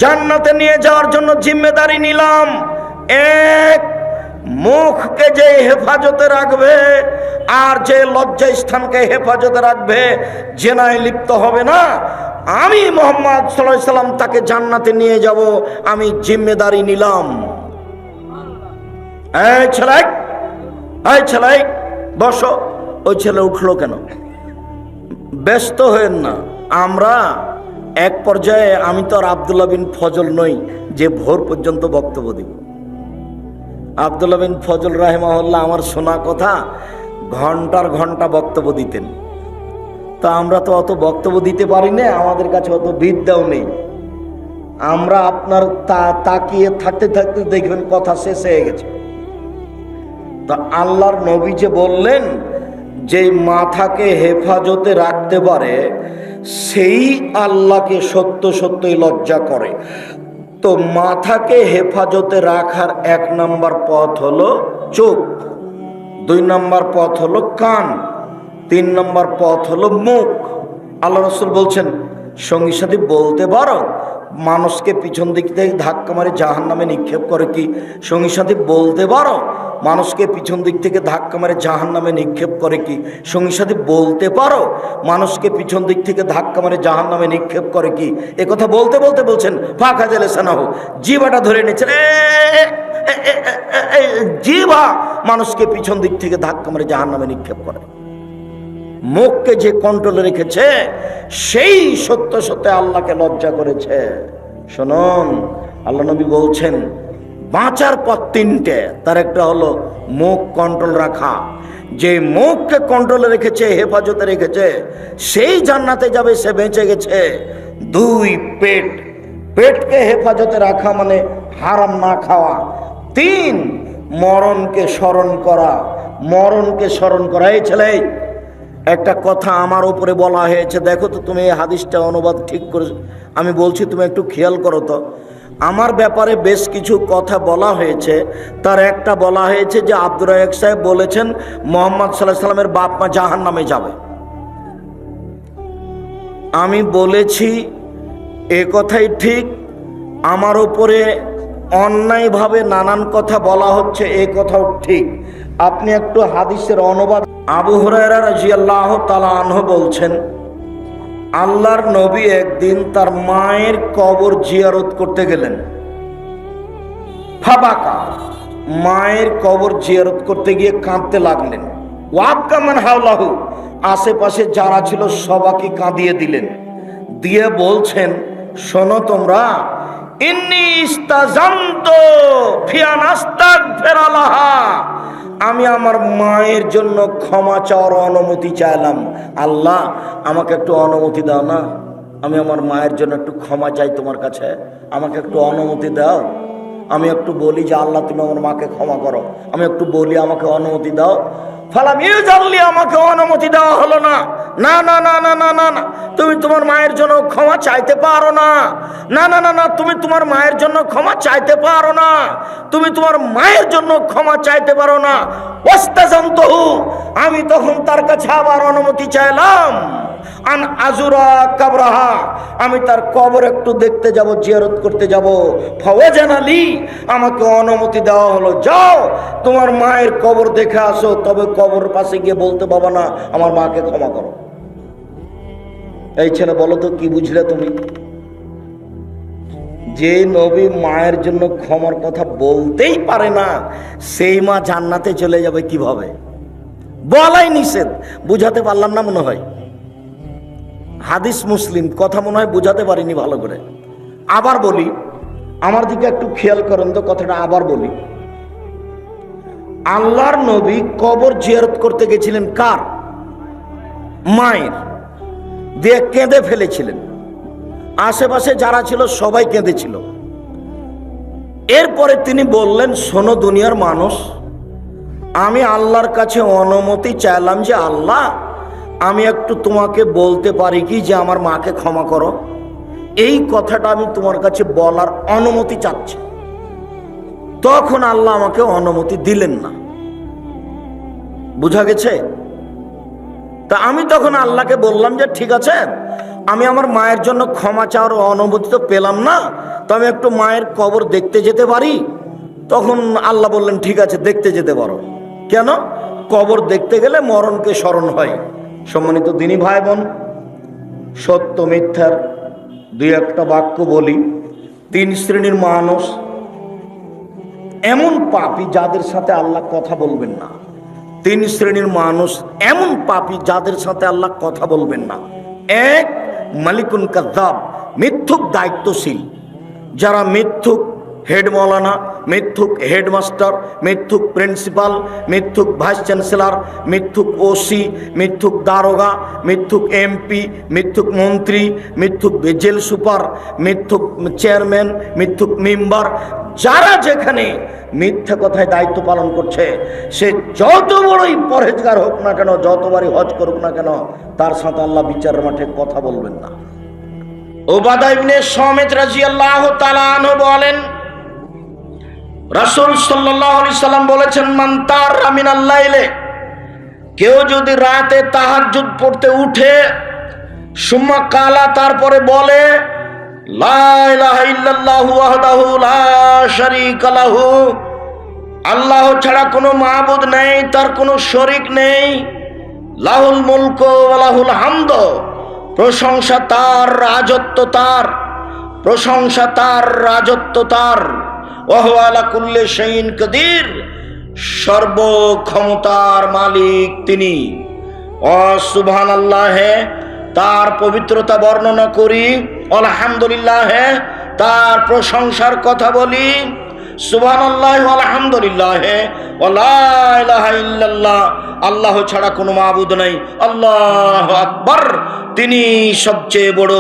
জান্নাতে নিয়ে যাওয়ার জন্য জিম্মেদারি নিলাম। এক, মুখকে যে হেফাজতে রাখবে আর যে লজ্জা স্থানকে হেফাজতে রাখবে, জেনায় লিপ্ত হবে না, আমি মুহাম্মদ সাল্লাল্লাহু আলাইহি সাল্লাম তাকে জান্নাতে নিয়ে যাব, আমি জিম্মেদারি নিলাম। এই ছেলে বসো। ওই ছেলে উঠলো কেন? ব্যস্ত হয়েন না। আমরা এক পর্যায়ে, আমি তো আর আব্দুল্লাহ বিন ফজল নই যে ভোর পর্যন্ত বক্তব্য দিব। আব্দুল্লাহ বিন ফজল রাহিমাহুল্লাহ আমার শোনা কথা ঘন্টার ঘন্টা বক্তব্য দিতেন। তা আমরা তো অত বক্তব্য দিতে পারি না, আমাদের কাছে অত বিদ্যাও নেই। আমরা আপনার তাকিয়ে থাকতে থাকতে দেখবেন কথা শেষ হয়ে গেছে। তা আল্লাহর নবী যে বললেন যে মাথাকে হেফাজতে রাখতে পারে সেই আল্লাহকে সত্য সত্যই লজ্জা করে। তো মাথাকে হেফাজতে রাখার 1 নম্বর পথ হলো চোখ, 2 নম্বর পথ হলো কান, 3 নম্বর পথ হলো মুখ। আল্লাহ রাসূল বলছেন, সঙ্গী সাথী বলতে পারো মানুষকে পিছন দিক থেকে ধাক্কা মারে জাহান্নামে নিক্ষেপ করে কি? সঙ্গী সাথী বলতে পারো মানুষকে পিছন দিক থেকে ধাক্কা মারে জাহান্নামে নিক্ষেপ করে কি? সঙ্গী সাথী বলতে পারো মানুষকে পিছন দিক থেকে ধাক্কা মারে জাহান্নামে নিক্ষেপ করে কি? এ কথা বলতে বলতে বলছেন ফাঁকা জেলে সানাহু, জিভাটা ধরে নিয়েছেন। জিভা মানুষকে পিছন দিক থেকে ধাক্কা মারে জাহান্নামে নিক্ষেপ করে। মুখকে যে কন্ট্রোলে রেখেছে সেই সত্য সত্য আল্লাহকে লজ্জা করেছে। শুনুন, আল্লাহ নবী বলছেন বাঁচার পথ 3টে, তার একটা হলো মুখ কন্ট্রোল রাখা। যে মুখকে কন্ট্রোলে রেখেছে, হেফাজতে রেখেছে, সেই জান্নাতে যাবে, সে বেঁচে গেছে। 2, পেটকে হেফাজতে রাখা মানে হারাম না খাওয়া। 3, মরণকে স্মরণ করা। এই ছেলে, একটা কথা আমার উপরে বলা হয়েছে, দেখো তো তুমি এই হাদিসটা অনুবাদ ঠিক করে, আমি বলছি তুমি একটু খেয়াল করো তো। আমার ব্যাপারে বেশ কিছু কথা বলা হয়েছে, তার একটা বলা হয়েছে যে আব্দুর রাজ্জাক সাহেব বলেছেন মুহাম্মদ সাল্লাল্লাহু আলাইহি সাল্লামের বাপ মা জাহান্নামে যাবে। আমি বলেছি এ কথাই ঠিক, আমার উপরে অন্যায়ভাবে নানান কথা বলা হচ্ছে, এ কথাও ঠিক। আপনি একটু হাদিসের অনুবাদ। আবু হুরায়রা রাদিয়াল্লাহু তাআলা আনহু বলছেন, আল্লাহর নবী একদিন তার মায়ের কবর জিয়ারত করতে গেলেন। ফাবাকা, মায়ের কবর জিয়ারত করতে গিয়ে কাঁদতে লাগলেন। ওয়াবকা মান হাওলাহু, আশেপাশে যারা ছিল সবাইকে কাঁদিয়ে দিলেন। দিয়ে বলছেন, শোনো তোমরা, ইন্নী ইস্তাজানতু ফি আন আস্তাগফিরা লাহা, আমি আমার মায়ের জন্য ক্ষমা চাওয়ার অনুমতি চাইলাম। আল্লাহ আমাকে একটু অনুমতি দাও না, আমি আমার মায়ের জন্য একটু ক্ষমা চাই তোমার কাছে, আমাকে একটু অনুমতি দাও। আমি একটু বলি যে আল্লাহ তুমি আমার মাকে ক্ষমা করো, আমি একটু বলি আমাকে অনুমতি দাও। ফালাম ইউজাল্লি, আমাকে অনুমতি দেওয়া হলো না। না না না না না না না, তুমি তোমার মায়ের জন্য ক্ষমা চাইতে পারো না। না না না না, তুমি তোমার মায়ের জন্য ক্ষমা চাইতে পারো না, তুমি তোমার মায়ের জন্য ক্ষমা চাইতে পারো না। ওয়াস্তাজানতুহু, আমি তখন তার কাছে আবার অনুমতি চাইলাম। আন আজুরা কাবরাহা, আমি তার কবর একটু দেখতে যাব, জিয়ারত করতে যাব। ফাওয়াজানালি, আমাকে অনুমতি দেওয়া হলো, যাও তোমার মায়ের কবর দেখে আসো, তবে কবর পাশে গিয়ে বলতে পারবে না আমার মাকে ক্ষমা করো। এই ছেলে বলো তো কি বুঝলে তুমি? যে নবী মায়ের জন্য ক্ষমার কথা বলতেই পারে না, সেই মা জান্নাতে চলে যাবে কিভাবে? বলাই নিষেধ। বুঝাতে পারলাম না মনে হয়? হাদিস মুসলিম, কথা মনে হয় বুঝাতে পারিনি ভালো করে। আবার বলি, আমার দিকে একটু খেয়াল করেন তো, কথাটা আবার বলি। আল্লাহর নবী কবর জিয়ারত করতে গেছিলেন কার? মায়ের। দিয়ে কেঁদে ফেলেছিলেন, আশেপাশে যারা ছিল সবাই কেঁদেছিল। এরপরে তিনি বললেন, শোনো দুনিয়ার মানুষ, আমি আল্লাহর কাছে অনুমতি চাইলাম যে আল্লাহ আমি একটু তোমাকে বলতে পারি কি যে আমার মাকে ক্ষমা করো? এই কথাটা আমি তোমার কাছে বলার অনুমতি চাচ্ছি। তখন আল্লাহ আমাকে অনুমতি দিলেন না। বুঝা গেছে? তা আমি তখন আল্লাহকে বললাম যে ঠিক আছে, আমি আমার মায়ের জন্য ক্ষমা চাওয়ার অনুমতি তো পেলাম না, তো আমি একটু মায়ের কবর দেখতে যেতে পারি? তখন আল্লাহ বললেন ঠিক আছে, দেখতে যেতে পারো। কেন? কবর দেখতে গেলে মরণকে স্মরণ হয়। সম্মানিত দিনী ভাই বোন, সত্য মিথ্যার দুই একটা বাক্য বলি। 3 শ্রেণীর মানুষ এমন পাপী যাদের সাথে আল্লাহ কথা বলবেন না। 3 শ্রেণীর মানুষ এমন পাপী যাদের সাথে আল্লাহ কথা বলবেন না। 1, মালিকুন কাযযাব, মিথ্যুক দায়িত্বশীল। যারা মিথ্যুক হেড মৌলানা, মিথ্যুক হেডমাস্টার, মিথ্যুক প্রিন্সিপাল, মিথ্যুক ভাইস চ্যান্সেলর, মিথ্যুক ওসি, মিথ্যুক দারোগা, মিথ্যুক এমপি, মিথ্যুক মন্ত্রী, মিথ্যুক জেল সুপার, মিথ্যুক চেয়ারম্যান, মিথ্যুক মেম্বার, যারা যেখানে মিথ্যা কথায় দায়িত্ব পালন করছে, সে যত বড়ই পরহেজগার হোক না কেন, যতবারই হজ করুক না কেন, তার সাথে আল্লাহ বিচারের মাঠে কথা বলবেন না। উবাদা ইবনে সামিত রাদিয়াল্লাহু তাআলা আনহু বলেন, রাসূল সাল্লাল্লাহু আলাইহি সাল্লাম বলেছেন, মান তারা মিনাল লাইলে, কেউ যদি রাতে তাহাজ্জুদ পড়তে উঠে, সুম্মা কালা, তারপরে বলে, লা ইলাহা ইল্লাল্লাহু ওয়াহদাহু লা শারীকা লাহু, আল্লাহ ছাড়া কোনো মাবুদ নেই, তার কোনো শরীক নেই, লাহুল মুলকু ওয়া লাহুল হামদ, প্রশংসা তার, রাজত্ব তার, প্রশংসা তার, রাজত্ব তার, ওয়া হুয়া আলা কুল্লি শাইইন কাদির, সর্বক্ষমতার মালিক তিনি। ও সুবহানাল্লাহ, তার পবিত্রতা বর্ণনা করি, আলহামদুলিল্লাহ, তার প্রশংসার কথা বলি, সুবহানাল্লাহ আলহামদুলিল্লাহ ওয়া লা ইলাহা ইল্লাল্লাহ, আল্লাহ ছাড়া কোনো মাবুদ নাই, আল্লাহু আকবার, তিনি সবচেয়ে বড়,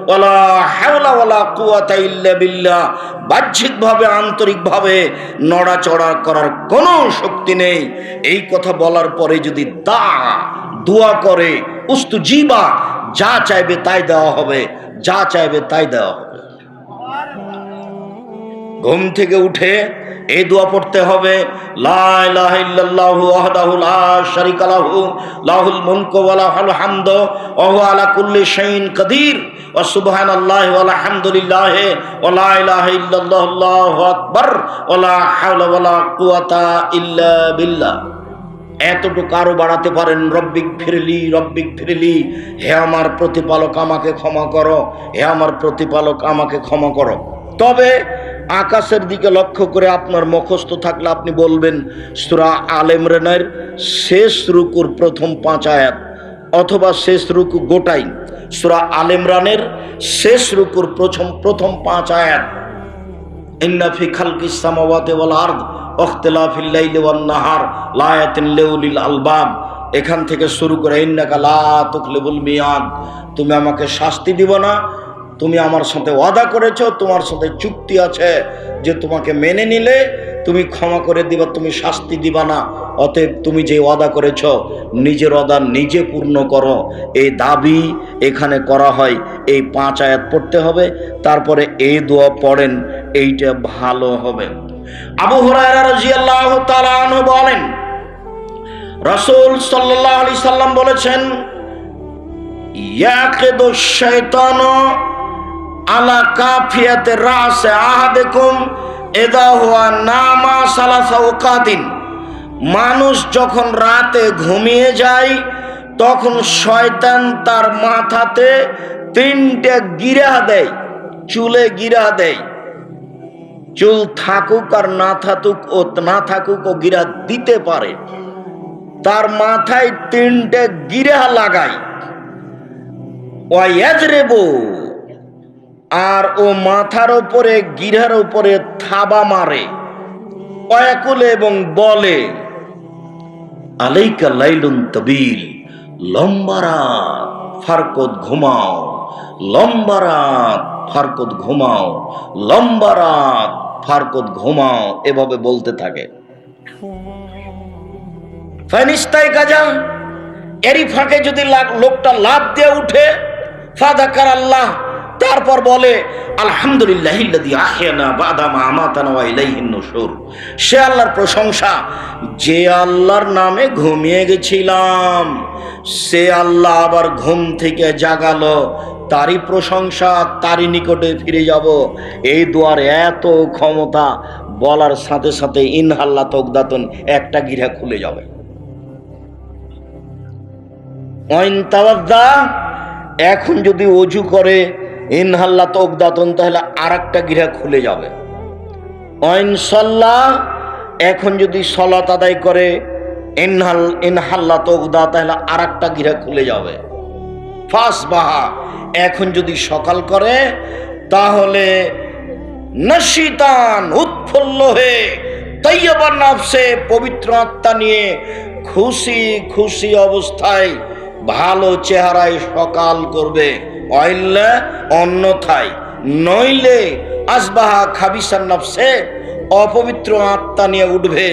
ওয়ালা হাওলা ওয়ালা কুওয়াতা ইল্লা বিল্লাহ, বাহ্যিকভাবে আন্তরিকভাবে নড়াচড়া করার কোনো শক্তি নেই। এই কথা বলার পরে যদি দোয়া করে, উস্তুজিবা, যা চাইবে তাই দেওয়া হবে, যা চাইবে তাই দেওয়া হবে। ঘুম থেকে উঠে এই দোয়া পড়তে হবে, লা ইলাহা ইল্লাল্লাহু ওয়াহদাহু লা শারীকা লাহু, লাহুল মুলকু ওয়া লাহুল হামদু ওয়া হুয়া আলা কুল্লি শাইইন কাদির, ওয়া সুবহানাল্লাহি ওয়া আলহামদুলিল্লাহি ওয়া লা ইলাহা ইল্লাল্লাহু আল্লাহু আকবার ওয়া লা হাওলা ওয়া লা কুওয়াতা ইল্লা বিল্লাহ। এতটুকু আরো বাড়াতে পারেন, রব্বিক ফিরলি, রব্বিক ফিরলি, হে আমার প্রতিপালক আমাকে ক্ষমা করো, হে আমার প্রতিপালক আমাকে ক্ষমা করো। তবে আকাশের দিকে লক্ষ্য করে আপনার মুখস্থ থাকলে আপনি বলবেন সূরা আলে ইমরানের শেষ রুকুর প্রথম 5 আয়াত, অথবা শেষ রুকু গোটাই, সূরা আলে ইমরানের শেষ রুকুর প্রথম 5 আয়াত, ইন্না ফি খালকিস সামাওয়াতি ওয়াল আরদ ওয়াখতিলাফিল লাইলি ওয়ান নাহার লায়াতিন লিউলিল আলবাব, এখান থেকে শুরু করে ইন্নাকা লা তুখলিবুল মিয়াদ, তুমি আমাকে শাস্তি দিব না, তুমি আমার সাথে ওয়াদা করেছো, তোমার সাথে চুক্তি আছে যে তোমাকে মেনে নিলে তুমি ক্ষমা করে দিবা, তুমি শাস্তি দিবা না, অতএব তুমি যে ওয়াদা করেছো নিজের ওয়াদা নিজে পূর্ণ করো, এই দাবি এখানে করা হয়। এই 5 আয়াত পড়তে হবে, তারপরে এই দোয়া পড়েন, এইটা ভালো হবে। আবু হুরায়রা রাদিয়াল্লাহু তাআলা আনহু বলেন, রাসূল সাল্লাল্লাহু আলাইহি সাল্লাম বলেছেন, ইয়াকিদু শাইতানু আলা কাফিয়াতে রাসে আহাদিকুম ইযা হুয়া নামা সালাসা ওয়াকাতিন, মানুষ যখন রাতে ঘুমিয়ে যায় তখন শয়তান তার মাথাতে 3টে গিরা দেয়, চুলে গিরা দেয়, চুল থাকুক আর না থাকুক ও গিরা দিতে পারে, তার মাথায় 3টে গিরা লাগায়, ওয়া ইয়াজরিবু, আর ও মাথার উপরে গিরার উপরে থাবা মারে, ওয়াকুল, এবং বলে, আলাইকা লাইলুন তাবিল, লম্বা রাত ফারকত ঘুমাও, লম্বা রাত ফারকত ঘুমাও, লম্বা রাত ফারকত ঘুমাও, এভাবে বলতে থাকে। ফাইনিস্তাই গাজা, এরই ফাঁকে যদি লোকটা লাফ দিয়ে উঠে, ফাযাকার আল্লাহ, তারপর বলে আলহামদুলিল্লাহিল্লাযী আহয়ানা বা'দা মা আমাতানা ওয়া ইলাইহিন নুশুর। সে আল্লাহর প্রশংসা যে আল্লাহর নামে ঘুমিয়ে গেছিলাম, সে আল্লাহ আবার ঘুম থেকে জাগালো, তারই প্রশংসা, তারই নিকটে ফিরে যাব। এই দোয়ার এত ক্ষমতা, বলার সাথে সাথে ইনহাল্লা তকদাতুন, একটা গিরা খুলে যাবে। ওয়াইন তাওয়াদ্দা, এখন যদি ওযু করে ইনহাল্লা তকদাতুন, তাহলে আরেকটা গিরা খুলে যাবে। ওয়াইন সাল্লা, এখন যদি সালাত আদায় করে ইনহাল্লা তকদা, তাহলে আরেকটা গিরা খুলে যাবে। ফাসবাহা, এখন যদি সকাল করে তাহলে নশিতান, উৎফুল্ল হয়ে, তাইয়্যিবান নাফসে, পবিত্র আত্মা নিয়ে খুশি খুশি অবস্থায় ভালো চেহারায় সকাল করবে। অইল্লা, অন্যথায়, নইলে আসবাহা খাবিসান নাফসে, অপবিত্র আত্মা নিয়ে উঠবে।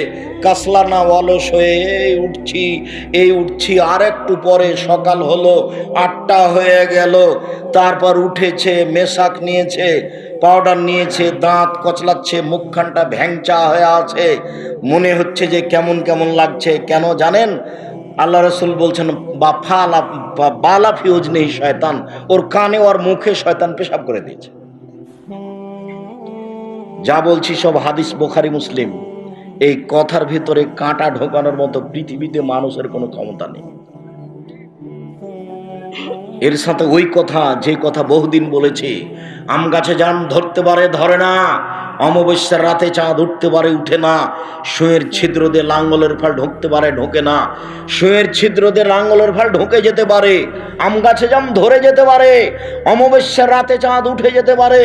কাসলানা, অলস হয়ে এই উঠছি, আর একটু পরে সকাল হলো, 8টা হয়ে গেল, তারপর উঠেছে, মেশাক নিয়েছে, পাউডার নিয়েছে, দাঁত কচলাচ্ছে, মুখখানটা ভ্যাংচা হয়ে আছে, মনে হচ্ছে যে কেমন কেমন লাগছে। কেন জানেন? আল্লাহ রাসূল বলছেন বালা ফি উজনিহি শয়তান, ওর কানে ওর মুখে শয়তান পেশাব করে দিয়েছে। যা বলছি সব হাদিস, বুখারী মুসলিম। এই কথার ভিতরে কাঁটা ঢোকানোর মতো পৃথিবীতে মানুষের কোনো ক্ষমতা নেই। এর সাথে ওই কথা, যে কথা বহুদিন বলেছি, আম গাছে জাম ধরতে পারে, ধরে না, অমাবস্যার রাতে চাঁদ উঠতে পারে, উঠে না, সুঁয়ের ছিদ্র দিয়ে লাঙ্গলের ফাল ঢুকতে পারে, ঢোকে না, সুঁয়ের ছিদ্র দিয়ে লাঙ্গলের ফাল ঢুকে যেতে পারে, আম গাছে জাম ধরে যেতে পারে, অমাবস্যার রাতে চাঁদ উঠে যেতে পারে,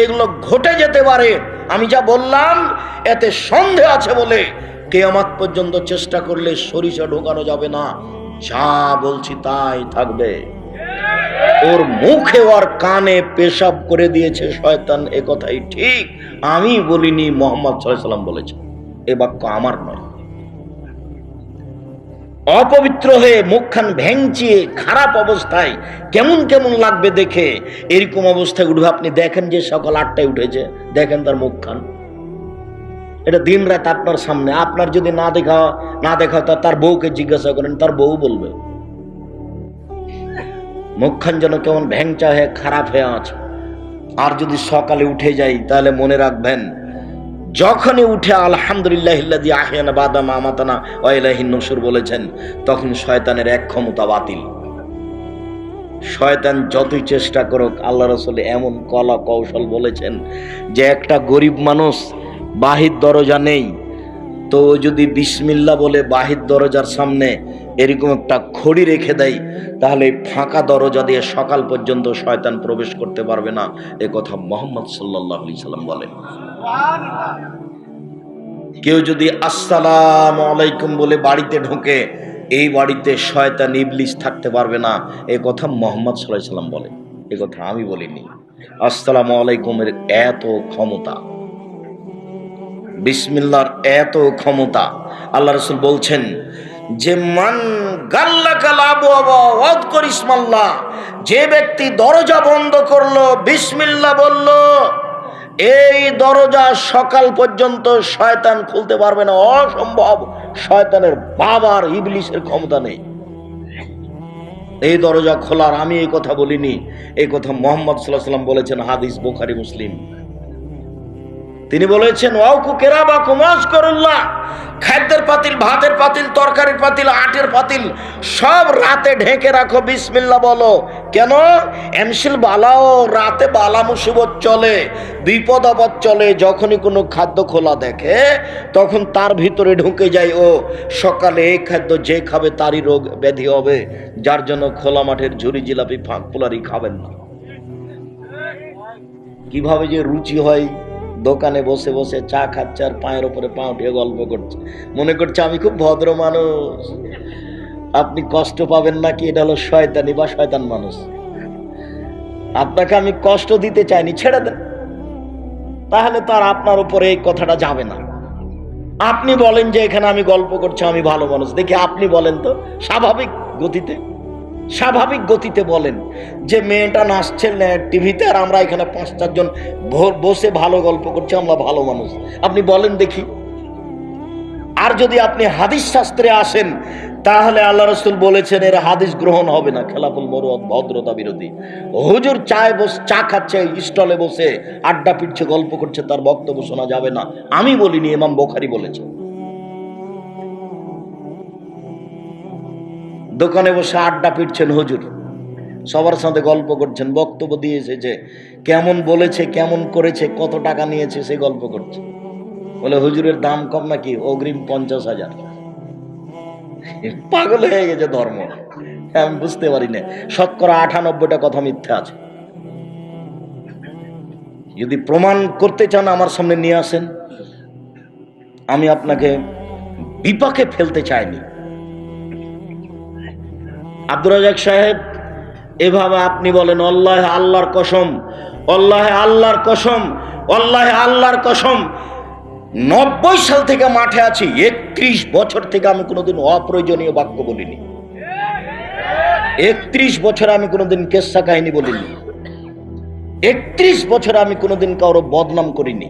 এগুলো ঘটে যেতে পারে। আমি যা বললাম এতে সন্দেহ আছে বলে কিয়ামত পর্যন্ত চেষ্টা করলে সরিষা ঢোকানো যাবে না। যা বলছি তাই থাকবে। ওর মুখে ওর কানে পেশাব করে দিয়েছে শয়তান, এ কথাই ঠিক, আমি বলিনি, মুহাম্মদ সাল্লাল্লাহু আলাইহি ওয়াসাল্লাম বলেছেন। এ বাক্য আমার নয়। অপবিত্র হয়ে মুখখান ভেঙচিয়ে খারাপ অবস্থায় কেমন কেমন লাগবে দেখে, এরকম অবস্থায় উঠবে। আপনি দেখেন যে সকাল 8টায় উঠেছে, দেখেন তার মুখখান, এটা দিন রাত আপনার সামনে। আপনার যদি না দেখা তার বউকে জিজ্ঞাসা করেন, তার বউ বলবে মুখখান যেন কেমন ভ্যাংচা হয়ে খারাপ হয়ে আছে। আর যদি সকালে উঠে যাই, তাহলে মনে রাখবেন, যখনই উঠে আলহামদুলিল্লাহিল্লাযী আহয়ানা বা'দা মা আমাতানা ওয়া ইলাইহিন নুশুর বলেছেন, তখন শয়তানের এক ক্ষমতা বাতিল। শয়তান যতই চেষ্টা করুক, আল্লাহ রাসূল এমন কলা কৌশল বলেছেন যে একটা গরিব মানুষ, বাহির দরজা নেই, তো যদি বিসমিল্লাহ বলে বাহির দরজার সামনে এরকম একটা খড়ি রেখে দেয়, তাহলে ফাঁকা দরজা দিয়ে সকাল পর্যন্ত শয়তান প্রবেশ করতে পারবে না। এ কথা মুহাম্মদ সাল্লাল্লাহু আলাইহি সাল্লাম বলেন। কেউ যদি আসসালামু আলাইকুম বলে বাড়িতে ঢোকে, এই বাড়িতে শয়তান ইবলিস থাকতে পারবে না। এ কথা মুহাম্মদ সাল্লাল্লাহু আলাইহি সাল্লাম বলেন, এ কথা আমি বলিনি। আসসালামু আলাইকুমের এত ক্ষমতা, বিসমিল্লাহর এত ক্ষমতা। আল্লাহ রাসূল বলছেন যে মান গাল্লাকাল আবওয়াবা ওয়াযকুর ইসমাল্লাহ, যে ব্যক্তি দরজা বন্ধ করলো, বিসমিল্লাহ বলল, এই দরজা সকাল পর্যন্ত শয়তান খুলতে পারবে না, অসম্ভব। শয়তানের বাবার, ইবলিসের ক্ষমতা নেই এই দরজা খোলার। আমি এই কথা বলিনি, এই কথা মুহাম্মদ সাল্লাল্লাহু আলাইহি ওয়াসাল্লাম বলেছেন, হাদিস বুখারী মুসলিম। তিনি বলেছেন ওয়াউকু কিরাবাকুম আযকুরুল্লাহ, খাদ্যের পাতিল, ভাতের পাতিল, তরকারির পাতিল, আটের পাতিল সব রাতে ঢেকে রাখো, বিসমিল্লাহ বলো। কেন? এমসিল বালাও, রাতে বালা মুসিবত চলে, বিপদ আপদ চলে। যখনই কোনো খাদ্য খোলা দেখে, তখন তার ভিতরে ঢুকে যায়, ও সকালে এই খাদ্য যে খাবে তারই রোগ ব্যাধি হবে, যার জন্য খোলা মাঠের ঝুরি জিলাপি ফাঁক পোলারি খাবেন না। কিভাবে যে রুচি হয়, দোকানে বসে বসে চা খাচ্ছে আর পায়ের উপরে পা উঠিয়ে গল্প করছে, মনে করছে আমি খুব ভদ্র মানুষ। আপনি কষ্ট পাবেন নাকি, এটা হলো শয়তানি বা শয়তান মানুষ। আপনাকে আমি কষ্ট দিতে চাইনি, ছেড়ে দেন, তাহলে তো আর আপনার উপরে এই কথাটা যাবে না। আপনি বলেন যে এখানে আমি গল্প করছি, আমি ভালো মানুষ, দেখি আপনি বলেন তো স্বাভাবিক গতিতে। স্বাভাবিক গতিতে বলেন যে মেয়েটা নাচছে টিভিতে আর আমরা এখানে 5-4 জন বসে ভালো গল্প করছি, আমরা ভালো মানুষ। আপনি বলেন দেখি। আর যদি আপনি হাদিস শাস্ত্রে আসেন তাহলে আল্লাহ রাসূল বলেছেন এর হাদিস গ্রহণ হবে না, খেলাফুল মুরুয়াত, ভদ্রতা বিরোধী। হুজুর চা খাচ্ছে, স্টলে বসে আড্ডা পিটছে, গল্প করছে, তার বক্তব্য শোনা যাবে না। আমি বলিনি, ইমাম বুখারী বলেছে। দোকানে বসে আড্ডা পিটছেন হুজুর, সবার সাথে গল্প করছেন, বক্তব্য দিয়ে এসেছে, কেমন বলেছে, কেমন করেছে, কত টাকা নিয়েছে, সে গল্প করছে। বলে হুজুরের দাম কম নাকি, অগ্রিম 50,000। পাগল হয়ে গেছে ধর্ম। আমি বুঝতে পারি না, শতকরা 98টা কথা মিথ্যা আছে। যদি প্রমাণ করতে চান আমার সামনে নিয়ে আসেন, আমি আপনাকে বিপাকে ফেলতে চাইনি। আব্দুর রাজ্জাক সাহেব, এভাবে আপনি বলেন আল্লাহ আল্লাহর কসম, আল্লাহ আল্লাহর কসম, আল্লাহ আল্লাহর কসম, 90 সাল থেকে মাঠে আছি, 31 বছর থেকে আমি কোনোদিন অপ্রয়োজনীয় বাক্য বলিনি। 31 বছর আমি কোনোদিন কেসা কাহিনী বলিনি। 31 বছর আমি কোনোদিন কারো বদনাম করিনি।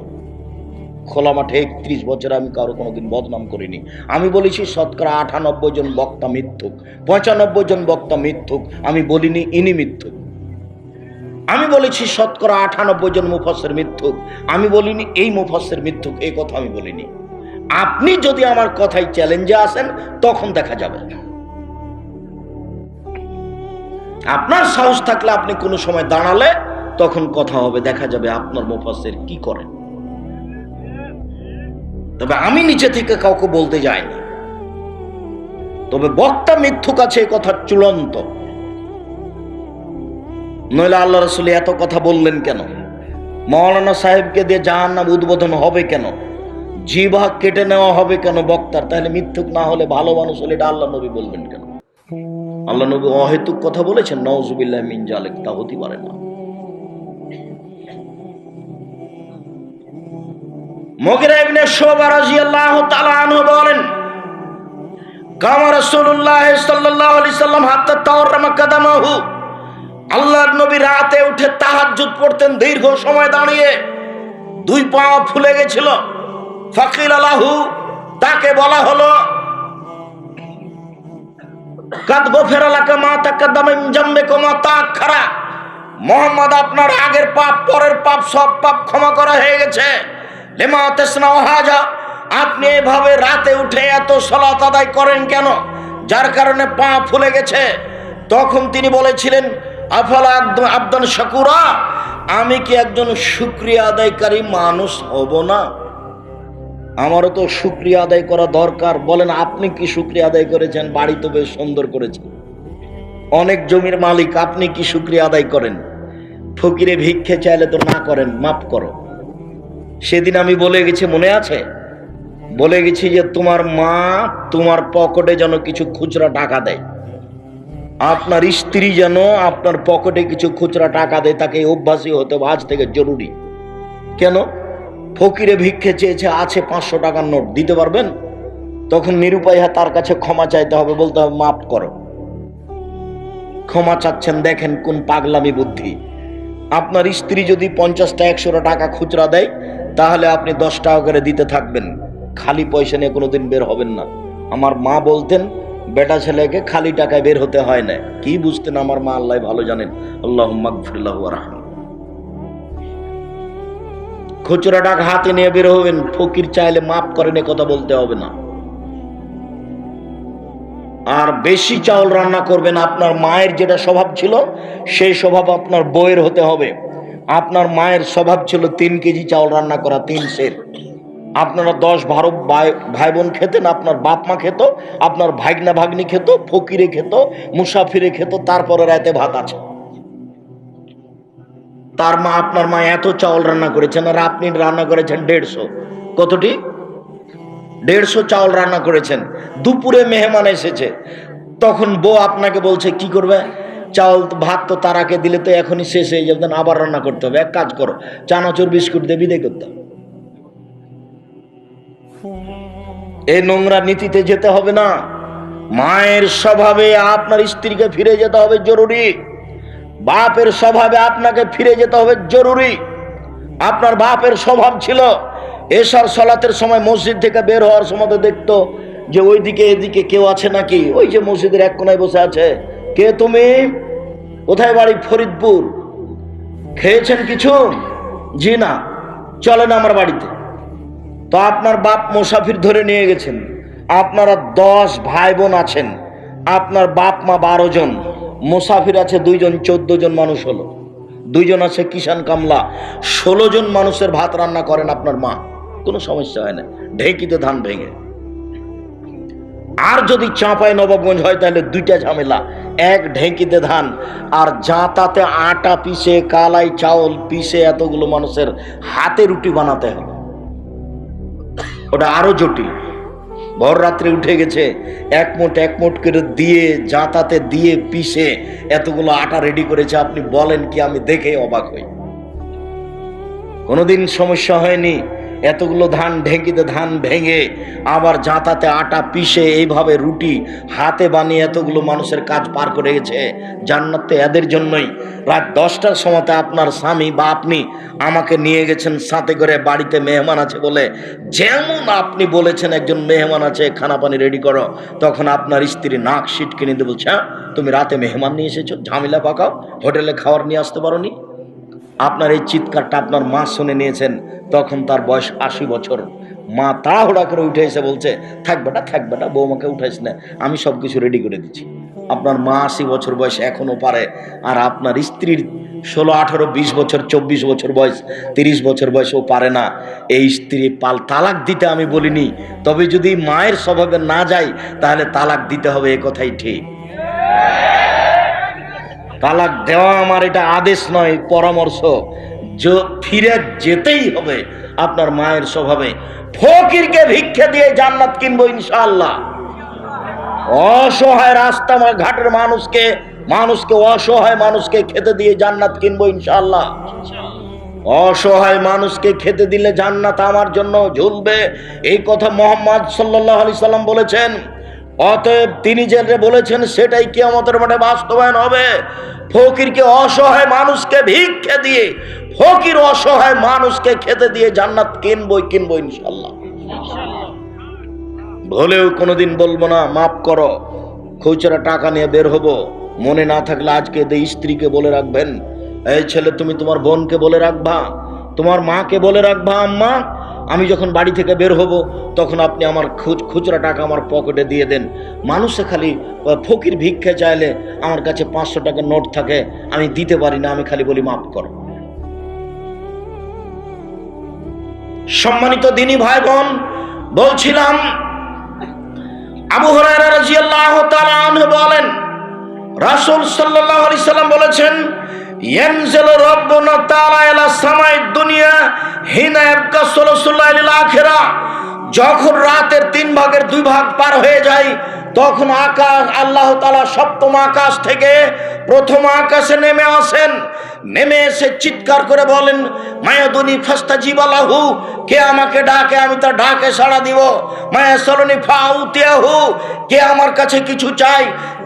খোলা মাঠে 31 বছর আমি কারো কোনোদিন বদনাম করিনি। আমি বলেছি শতকরা 98 জন বক্তা মিথ্যুক, 95 জন বক্তা মিথ্যুক। আমি বলিনি ইনি মিথ্যুক। আমি বলেছি শতকরা 98 জন মুফাসসির মিথ্যুক। আমি বলিনি এই মুফাসসির মিথ্যুক, এই কথা আমি বলিনি। আপনি যদি আমার কথায় চ্যালেঞ্জে আসেন তখন দেখা যাবে। আপনার সাহস থাকলে আপনি কোনো সময় দাঁড়ালে তখন কথা হবে, দেখা যাবে আপনার মুফাসসির কি করেন। তবে আমি নিচে থেকে কাউকে বলতে যাইনি। তবে বক্তা মিথ্যুক আছে এই কথা চূড়ান্ত। নইলে আল্লাহ রাসূল এত কথা বললেন কেন? মাওলানা সাহেবকে দিয়ে জাহান্নাম উদ্বোধন হবে কেন? জিহ্বা কেটে নেওয়া হবে কেন বক্তার? তাহলে মিথ্যুক না হলে ভালো মানুষ হলে এটা আল্লাহ নবী বলবেন কেন? আল্লাহ নবী অহেতুক কথা বলেছেন? নাউযুবিল্লাহি মিন যালিক, তা হতে পারে না। মুগিরা ইবনে শুবা রাদিয়াল্লাহু তাআলা আনহু বলেন, কামা রাসূলুল্লাহ সাল্লাল্লাহু আলাইহি সাল্লাম হাত্তা তাওয়াররামা কাদামাহু, আল্লাহর নবী রাতে উঠে তাহাজ্জুদ পড়তেন, দীর্ঘ সময় দাঁড়িয়ে, 2 পা ফুলে গেছিল। ফাকিলা লাহু, তাকে বলা হলো, কাদ গফিরা লাকা মা তাকাদ্দামা মিন জামবিকা মা তাআখারা, মুহাম্মদ আপনার আগের পাপ, পরের পাপ, সব পাপ ক্ষমা করা হয়ে গেছে। লিমা তাসনাউ হাজা, আপনি এভাবে রাতে উঠে এত সালাত আদায় করেন কেন, যার কারণে পা ফুলে গেছে? তখন তিনি বলেছিলেন, আফালা আবদান শাকুরা, আমি কি একজন শুকরিয়া আদায়কারী মানুষ হব না? আমারও তো শুকরিয়া আদায় করা দরকার। বলেন আপনি কি শুকরিয়া আদায় করেছেন? বাড়ি তো বেশ সুন্দর করেছেন, অনেক জমির মালিক, আপনি কি শুকরিয়া আদায় করেন? ফকিরে ভিক্ষে চাইলে তো না করেন, মাফ করো। সেদিন আমি বলে গেছি, মনে আছে? বলে গেছি যে তোমার মা তোমার পকেটে যেন কিছু খুচরা টাকা দেয়, আপনার স্ত্রী যেন আপনার পকেটে কিছু খুচরা টাকা দেয়, তাকে অভ্যাসী হতে হবে আজ থেকে, জরুরি। কেন? ফকিরে ভিক্ষে চেয়েছে, আছে 500 টাকার নোট, দিতে পারবেন? তখন নিরুপায় তার কাছে ক্ষমা চাইতে হবে, বলতে হবে মাফ করো। ক্ষমা চাচ্ছেন, দেখেন কোন পাগলামি বুদ্ধি। আপনার স্ত্রী যদি 50টা 100 টাকা খুচরা দেয়, তাহলে আপনি 10 টাকা করে দিতে থাকবেন, খালি পয়সা নিয়ে কোনোদিন বের হবেন না। আমার মা বলতেন, বেটা ছেলেকে খালি টাকায় বের হতে হয় না। কি বুঝতেন আমার মা, আল্লাহ ভালো জানেন। আল্লাহুম্মা গফির লাহু ওয়ারহামহু। খুচরা টাকা হাতে নিয়ে বের হবেন, ফকির চাইলে মাফ করেন, কথা বলতে হবে না। আর বেশি চাউল রান্না করবেন। আপনার মায়ের যেটা স্বভাব ছিল, সেই স্বভাব আপনার বউয়ের হতে হবে। আপনার মায়ের স্বভাব ছিল 3 কেজি চাউল রান্না করা, 3 সের। আপনারা 10-12 ভাই বোন খেতেন, আপনার বাপ মা খেত, আপনার ভাগনা ভাগ্নি খেত, ফকিরে খেত, মুসাফিরে খেত, তারপরে রাতে ভাত আছে। তার মা, আপনার মা এত চাউল রান্না করেছেন, আর আপনি রান্না করেছেন 150। কতটি? 150 চাউল রান্না করেছেন। দুপুরে মেহমান এসেছে, তখন বউ আপনাকে বলছে কি করবে? চাউল ভাত তো তারাকে দিলে তো এখনই শেষ হয়ে যাবে, আবার রান্না করতে হবে। এক কাজ করো, চানাচুর বিস্কুট দিয়ে বিদায় করতে হবে। এই নোংরা নীতিতে যেতে হবে না। মায়ের স্বভাবে আপনার স্ত্রীকে ফিরে যেতে হবে জরুরি, বাপের স্বভাবে আপনাকে ফিরে যেতে হবে জরুরি। আপনার বাপের স্বভাব ছিল এশার সালাতের সময় মসজিদ থেকে বের হওয়ার সময় দেখতো যে ওইদিকে এদিকে কেউ আছে নাকি, ওই যে মসজিদের এক কোনায় বসে আছে, কে তুমি, কোথায় বাড়ি, ফরিদপুর, খেয়েছেন কিছু, জি না, চলেন আমার বাড়িতে। তো আপনার বাপ মুসাফির ধরে নিয়ে গেছেন, আপনারা 10 ভাই বোন আছেন, আপনার বাপ মা 12 জন, মুসাফির আছে 2 জন, 14 জন মানুষ হলো। 2 জন আছে কিষান কামলা, 16 জন মানুষের ভাত রান্না করেন আপনার মা, কোনো সমস্যা হয় না, ঢেঁকিতে ধান ভেঙে। আর যদি চাঁপাই নবাবগঞ্জ হয় তাহলে 2টা ঝামেলা, এক ঢেঁকিতে ধান আর জাঁতাতে আটা পিষে, কালাই চাউল পিষে এতগুলো মানুষের হাতে রুটি বানাতে হবে, ওটা আরো জটিল। ভর রাত্রে উঠে গেছে, এক মুঠ করে দিয়ে জাঁতাতে দিয়ে পিষে এতগুলো আটা রেডি করেছে, আপনি বলেন কি, আমি দেখে অবাক হই। কোনোদিন সমস্যা হয়নি, এতগুলো ধান ঢেঁকিতে ধান ভেঙে আবার জাঁতাতে আটা পিষে এইভাবে রুটি হাতে বানিয়ে এতগুলো মানুষের কাজ পার করে গেছে। জান্নাতে এদের জন্যই। রাত 10টার সময়তে আপনার স্বামী বা আপনি আমাকে নিয়ে গেছেন সাথে করে, বাড়িতে মেহমান আছে বলে, যেমন আপনি বলেছেন একজন মেহমান আছে খানা পানি রেডি করো, তখন আপনার স্ত্রী নাক সিটকে নিতে বলছে, তুমি রাতে মেহমান নিয়ে এসেছো, ঝামেলা পাকাও, হোটেলে খাবার নিয়ে আসতে পারো নি। আপনার এই চিৎকারটা আপনার মা শুনে নিয়েছেন, তখন তার বয়স 80 বছর। মা তাড়াহুড়া করে উঠে এসে বলছে, থাক বেটা, বৌমাকে উঠাইস না, আমি সব কিছু রেডি করে দিচ্ছি। আপনার মা 80 বছর বয়স এখনো পারে, আর আপনার স্ত্রীর 16, 18, 20 বছর, 24 বছর বয়স, 30 বছর বয়সও পারে না। এই স্ত্রী তালাক দিতে আমি বলিনি, তবে যদি মায়ের স্বভাবে না যায় তাহলে তালাক দিতে হবে, এ কথাই ঠিক। তালাক দেওয়া আমার এটা আদেশ নয়, পরামর্শ। ফিরে যেতেই হবে আপনার মায়ের স্বভাবে। ফকিরকে ভিক্ষা দিয়ে জান্নাত কিনবো ইনশাআল্লাহ। অসহায় রাস্তা ঘাটের মানুষকে অসহায় মানুষকে খেতে দিয়ে জান্নাত কিনবো ইনশাআল্লাহ। অসহায় মানুষকে খেতে দিলে জান্নাত আমার জন্য ঝুলবে, এই কথা মুহাম্মদ সাল্লাল্লাহু আলাইহি সাল্লাম বলেছেন। অতএব তিনি যে বলেছেন সেটাই কিয়ামতের মাঠে বাস্তবায়ন হবে। ফকিরকে অসহায় মানুষকে ভিক্ষা দিয়ে, ফকির অসহায় মানুষকে খেতে দিয়ে জান্নাত কিনবো ইনশাআল্লাহ। ভুলেও কোনোদিন বলবো না মাফ করো, খুচরা টাকা নিয়ে বের হবো, মনে না থাকলে আজকে স্ত্রীকে বলে রাখবেন, এই ছেলে তুমি তোমার বোনকে বলে রাখবা, তোমার মাকে বলে রাখবা, আম্মা আমি যখন বাড়ি থেকে বের হব তখন আপনি আমার খুচরা টাকা আমার পকেটে দিয়ে দেন। মানুষে খালি ফকির ভিক্ষা চাইলে আমার কাছে 500 টাকার নোট থাকে, আমি দিতে পারি না, আমি খালি বলি মাফ করো। সম্মানিত দিনী ভাই বোন, বলছিলাম আবু হুরায়রা রাদিয়াল্লাহু তাআলা আনহু বলেন, রাসূল সাল্লাল্লাহু আলাইহি সাল্লাম বলেছেন, ইয়ানজিলু রাব্বুনা তাআলা ইলা সামাই দুনিয়া হিনা ইয়াবকা সুলুসুল লাইলিল আখিরা। যখন রাতের 3 ভাগের 2 ভাগ পার হয়ে যায় তখন আকাশ, আল্লাহ তাআলা সপ্তম আকাশ থেকে প্রথম আকাশে নেমে আসেন। নেমে এসে চিৎকার করে বলেন, মায়াদুনি ফাস্তাজিব লাহু, কে আমাকে ডাকে আমি তার ডাকে সাড়া দিব। মায়াসালুনি ফাউতিয়াহু, কে আমার কাছে কিছু চাই,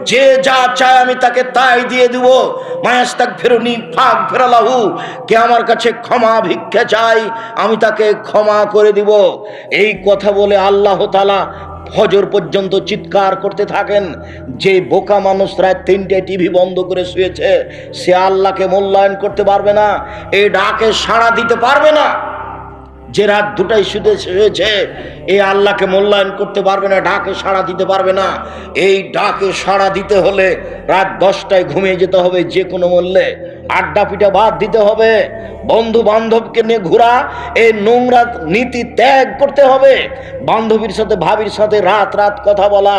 যে যা চায় আমি তাকে তাই দিয়ে দিব। মায়াস্তাগফিরুনি ফাগফির লাহু, কে আমার কাছে ক্ষমা ভিক্ষা চাই আমি তাকে ক্ষমা করে দিব। এই কথা বলে আল্লাহ তাআলা ফজর পর্যন্ত চিৎকার করতে থাকেন। যে বোকা মানুষরা 3টে টিভি বন্ধ করে শুয়েছে সে আল্লাহকে মূল্যায়ন করতে পারবে না, এই ডাকে সাড়া দিতে পারবে না। যে রাত 2টায় শুয়েছে এই আল্লাহকে মূল্যায়ন করতে পারবে না, ডাকে সাড়া দিতে পারবে না। এই ডাকে সাড়া দিতে হলে রাত 10টায় ঘুমিয়ে যেতে হবে যে কোনো মূল্যে, আড্ডা পিঠা বাদ দিতে হবে, বন্ধু বান্ধবকে নিয়ে ঘোরা এই নোংরা নীতি ত্যাগ করতে হবে। বান্ধবীর সাথে ভাবির সাথে রাত কথা বলা,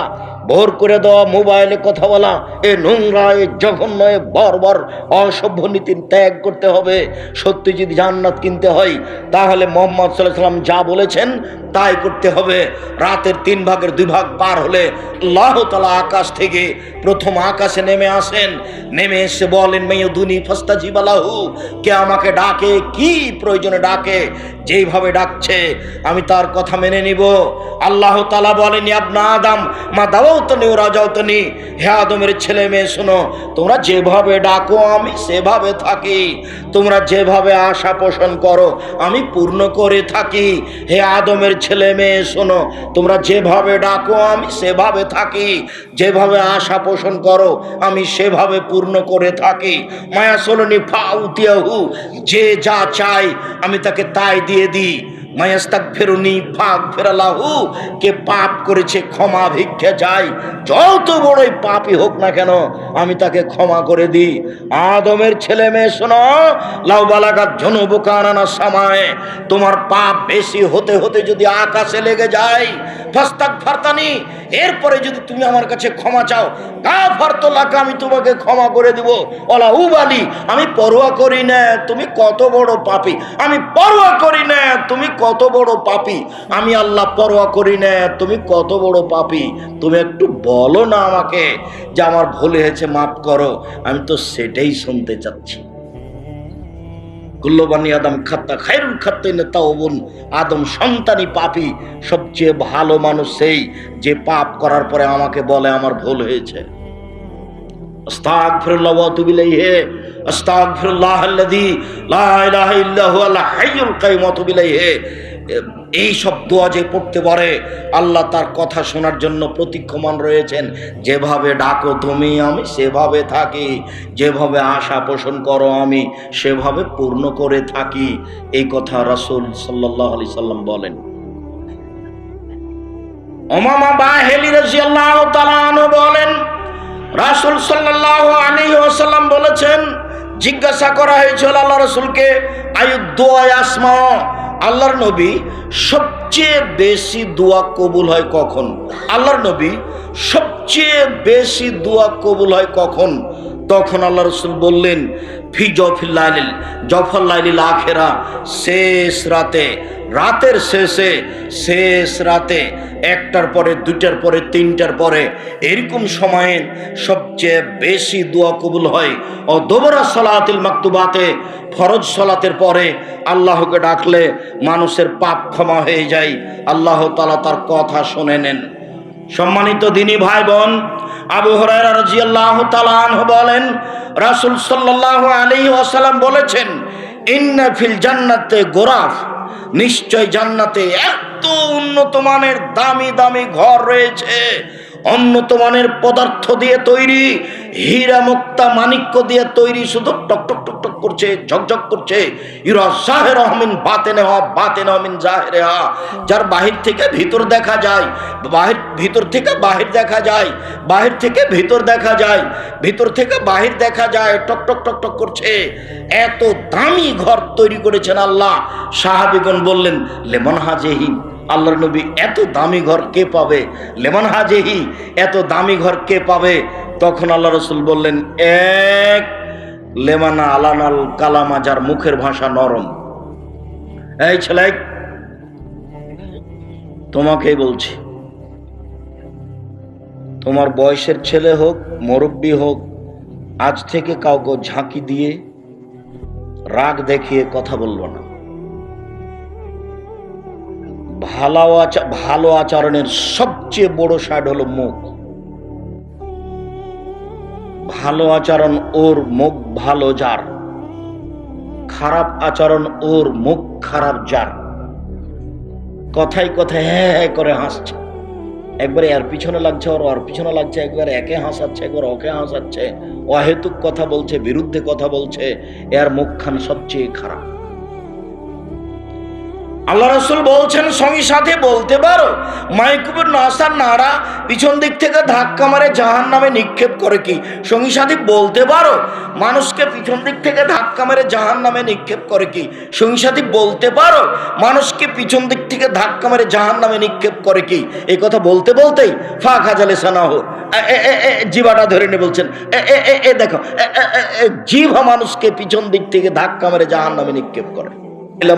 ভোর করে দেওয়া মোবাইলে কথা বলা, এই নোংরা, এই জঘন্য, বর্বর অসভ্য নীতি ত্যাগ করতে হবে। সত্যি যদি জান্নাত কিনতে হয় তাহলে মুহাম্মদ সাল্লাল্লাহু আলাইহি ওয়াসাল্লাম যা বলেছেন তাই করতে হবে। রাতের 3 ভাগের 2 ভাগ পার হলে আল্লাহ তাআলা আকাশ থেকে প্রথম আকাশে নেমে আসেন। নেমে এসে বলেন, মাইয়াদুনি ফাস্তাজিব লাহু, কে আমাকে ডাকে, কি প্রয়োজনে ডাকে, যেইভাবে ডাকছে আমি তার কথা মেনে নিব। আল্লাহ তাআলা বলেন, ইয়া ইবনা আদম মা দাও দাউতনি ও রাজাউতনি, হে আদমের ছেলে মেয়ে শোনো, তোমরা যেভাবে ডাকো আমি সেভাবে থাকি, তোমরা যেভাবে আশা পোষণ করো আমি পূর্ণ করে থাকি। হে আদমের ছেলে মেয়ে শোনো, তোমরা যেভাবে ডাকো আমি সেভাবে থাকি, যেভাবে আশা পোষণ করো আমি সেভাবে পূর্ণ করে থাকি। মায়া সলনি ফাউতিয়াহু, যে যা চাই আমি তাকে তাই দিয়ে দিই। মায়াস্তাগফিরুনি ফাগফিরালাহু, কে পাপ করেছে ক্ষমা ভিক্ষা চাই, যত বড়ই পাপী হোক না কেন আমি তাকে ক্ষমা করে দিই। আদমের ছেলে মেয়ে শোনো, লাউ বালাগাত যুনুবুকা আনানা সামায়ে, তোমার পাপ বেশি হতে হতে যদি আকাশে লেগে যায়, ফাস্তাগফারতানি, এরপরে যদি তুমি আমার কাছে ক্ষমা চাও, গাফারতু লাকা, আমি তোমাকে ক্ষমা করে দিব। ওয়ালা উবালি, আমি পরোয়া করি না তুমি কত বড় পাপী, আমি পরোয়া করি না তুমি কত বড় পাপী, আমি আল্লাহ পরোয়া করি না তুমি কত বড় পাপী। তুমি একটু বলো না আমাকে যে আমার ভুল হয়েছে মাফ করো, আমি তো সেটাই শুনতে চাচ্ছি। কুল্লু বানি আদম খাত্তা খায়রুল খাত্তাইনা তাওবুন, আদম সন্তানই পাপী, সবচেয়ে ভালো মানুষ সেই যে পাপ করার পরে আমাকে বলে আমার ভুল হয়েছে। আস্তাগফিরুল্লাহ ওয়া আতুবু ইলাইহি, আস্তাগফিরুল্লাহাল্লাযী লা ইলাহা ইল্লা হুয়াল হাইয়ুল কাইয়ুম ওয়া আতুবু ইলাইহি। এই সব দোয়া যে পড়তে পারে আল্লাহ তার কথা শোনার জন্য প্রতীক্ষমান রয়েছেন। যেভাবে ডাকো তুমি আমি সেভাবে থাকি, যেভাবে আশা পোষণ করো আমি সেভাবে পূর্ণ করে থাকি। এই কথা রাসূল সাল্লাল্লাহু আলাইহি সাল্লাম বলেন। উমামা বাহিলি রাদিয়াল্লাহু তাআলা আনহু বলেন, রাসূল সাল্লাল্লাহু আলাইহি ওয়াসাল্লাম বলেছেন, জিজ্ঞাসা করা হয়েছিল আল্লাহ রাসূলকে, আয়ুদ দোয়া আসমা, আল্লাহর নবী সবচেয়ে বেশি দোয়া কবুল হয় কখন? আল্লাহর নবী সবচেয়ে বেশি দোয়া কবুল হয় কখন? তখন আল্লাহ রাসূল বললেন, ফি জফিল লাইলিল, জফর লাইলিল আখিরা, শেষ রাতে, রাতের শেষে, শেষ রাতে, একটার পরে দুইটার পরে তিনটার পরে এরকম সময়ে সবচেয়ে বেশি দোয়া কবুল হয়। ও দোবরা সালাতিল মাকতুবাতে, ফরজ সালাতের পরে আল্লাহকে ডাকলে মানুষের পাপ ক্ষমা হয়ে যায়, আল্লাহ তাআলা তার কথা শুনে নেন। সম্মানিত দিনী ভাই বোন, আবু হুরায়রা রাদিয়াল্লাহু তাআলা আনহু বলেন, রাসূল সাল্লাল্লাহু আলাইহি ওয়াসাল্লাম বলেছেন, ইন্না ফিল জান্নাতে গোরাফ, নিশ্চয় জান্নাতে এত উন্নত মানের দামি দামি ঘর রয়েছে, উন্নত মানের পদার্থ দিয়ে তৈরি, হীরা মুক্তা মাণিক্য দিয়ে তৈরি, শুধু টক টক টক টক করছে, ঝকঝক করছে। ইরা জাহিরাহু মিন বাতিনিহা, বাতিনাহু মিন জাহিরিহা, যার বাহির থেকে ভিতর দেখা যায়, ভিতর থেকে বাহির দেখা যায়, বাহির থেকে ভিতর দেখা যায়, ভিতর থেকে বাহির দেখা যায়, টক টক টক টক করছে। এত দামি ঘর তৈরি করেছেন আল্লাহ। সাহাবীগণ বললেন, লেমন হাজেহি, আল্লাহর নবী এত দামি ঘর কে পাবে? লেমন হাজেহি, এত দামি ঘর কে পাবে? তখন আল্লাহ রাসূল বললেন, এক লেমানা আলানাল কালামা, যার মুখের ভাষা নরম। এই ছেলে, তোমাকেই বলছি, তোমার বয়সের ছেলে হোক মুরব্বী হোক, আজ থেকে কাউকে ঝাঁকি দিয়ে রাগ দেখিয়ে কথা বলবো না। ভালো আচরণের সবচেয়ে বড় সাইড হলো মুখ। ভালো আচরণ ওর মুখ ভালো যার, খারাপ আচরণ ওর মুখ খারাপ যার। কথায় কথায় হ্যাঁ হ্যাঁ করে হাসছে, একবারে এর পিছনে লাগছে, ওর পিছনে লাগছে, একবার একে হাসাচ্ছে, একবার ওকে হাসাচ্ছে, অহেতুক কথা বলছে, বিরুদ্ধে কথা বলছে, এর মুখখান সবচেয়ে খারাপ। আল্লাহ রাসূল বলছেন, সঙ্গী সাথে বলতে পারো, মাইকুবের নাসার নারা পিছন দিক থেকে ধাক্কা মারে জাহান্নামে নিক্ষেপ করে কি? সঙ্গী সাথী বলতে পারো, মানুষকে পিছন দিক থেকে ধাক্কা মেরে জাহান্নামে নিক্ষেপ করে কি? সঙ্গী সাথী বলতে পারো, মানুষকে পিছন দিক থেকে ধাক্কা মেরে জাহান্নামে নিক্ষেপ করে কি? এই কথা বলতে বলতেই ফা খাজালে সানা হো, জিভাটা ধরে নিয়ে বলছেন, দেখো জিভা মানুষকে পিছন দিক থেকে ধাক্কা মেরে জাহান্নামে নিক্ষেপ করে।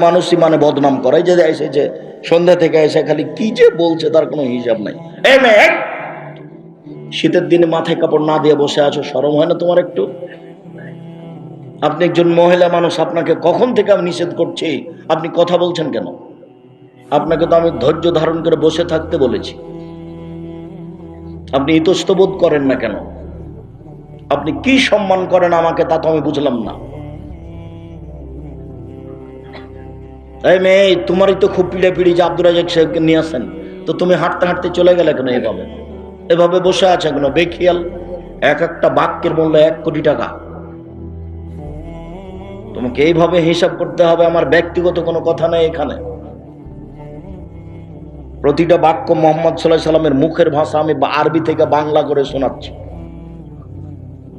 মানুষই মানে বদনাম করে, যে এসেছে সন্ধ্যা থেকে এসে খালি কি যে বলছে তার কোনো হিসাব নাই। এই মেয়ে, শীতের দিনে মাথায় কাপড় না দিয়ে বসে আছো, শরম হয় না তোমার একটু? আপনি একজন মহিলা মানুষ, আপনাকে কখন থেকে আমি নিষেধ করছি, আপনি কথা বলছেন কেন? আপনাকে তো আমি ধৈর্য ধারণ করে বসে থাকতে বলেছি। আপনি ইতস্তবোধ করেন না কেন? আপনি কি সম্মান করেন আমাকে তা তো আমি বুঝলাম না। এই মেয়ে, তোমারই তো খুব পিড়াপিড়ি যে আব্দুর রাজ্জাক সাহেবকে নিয়ে আসেন, তো তুমি হাঁটতে হাঁটতে চলে গেলে কেন? এভাবে বসে আছে কেন? বেখিয়াল। এক একটা বাক্যের মূল্য 1 কোটি টাকা। তোমাকে এইভাবে হিসাব করতে হবে। আমার ব্যক্তিগত কোনো কথা নেই এখানে। প্রতিটা বাক্য মোহাম্মদ সাল্লাল্লাহু আলাইহি সাল্লামের মুখের ভাষা আমি আরবি থেকে বাংলা করে শোনাচ্ছি।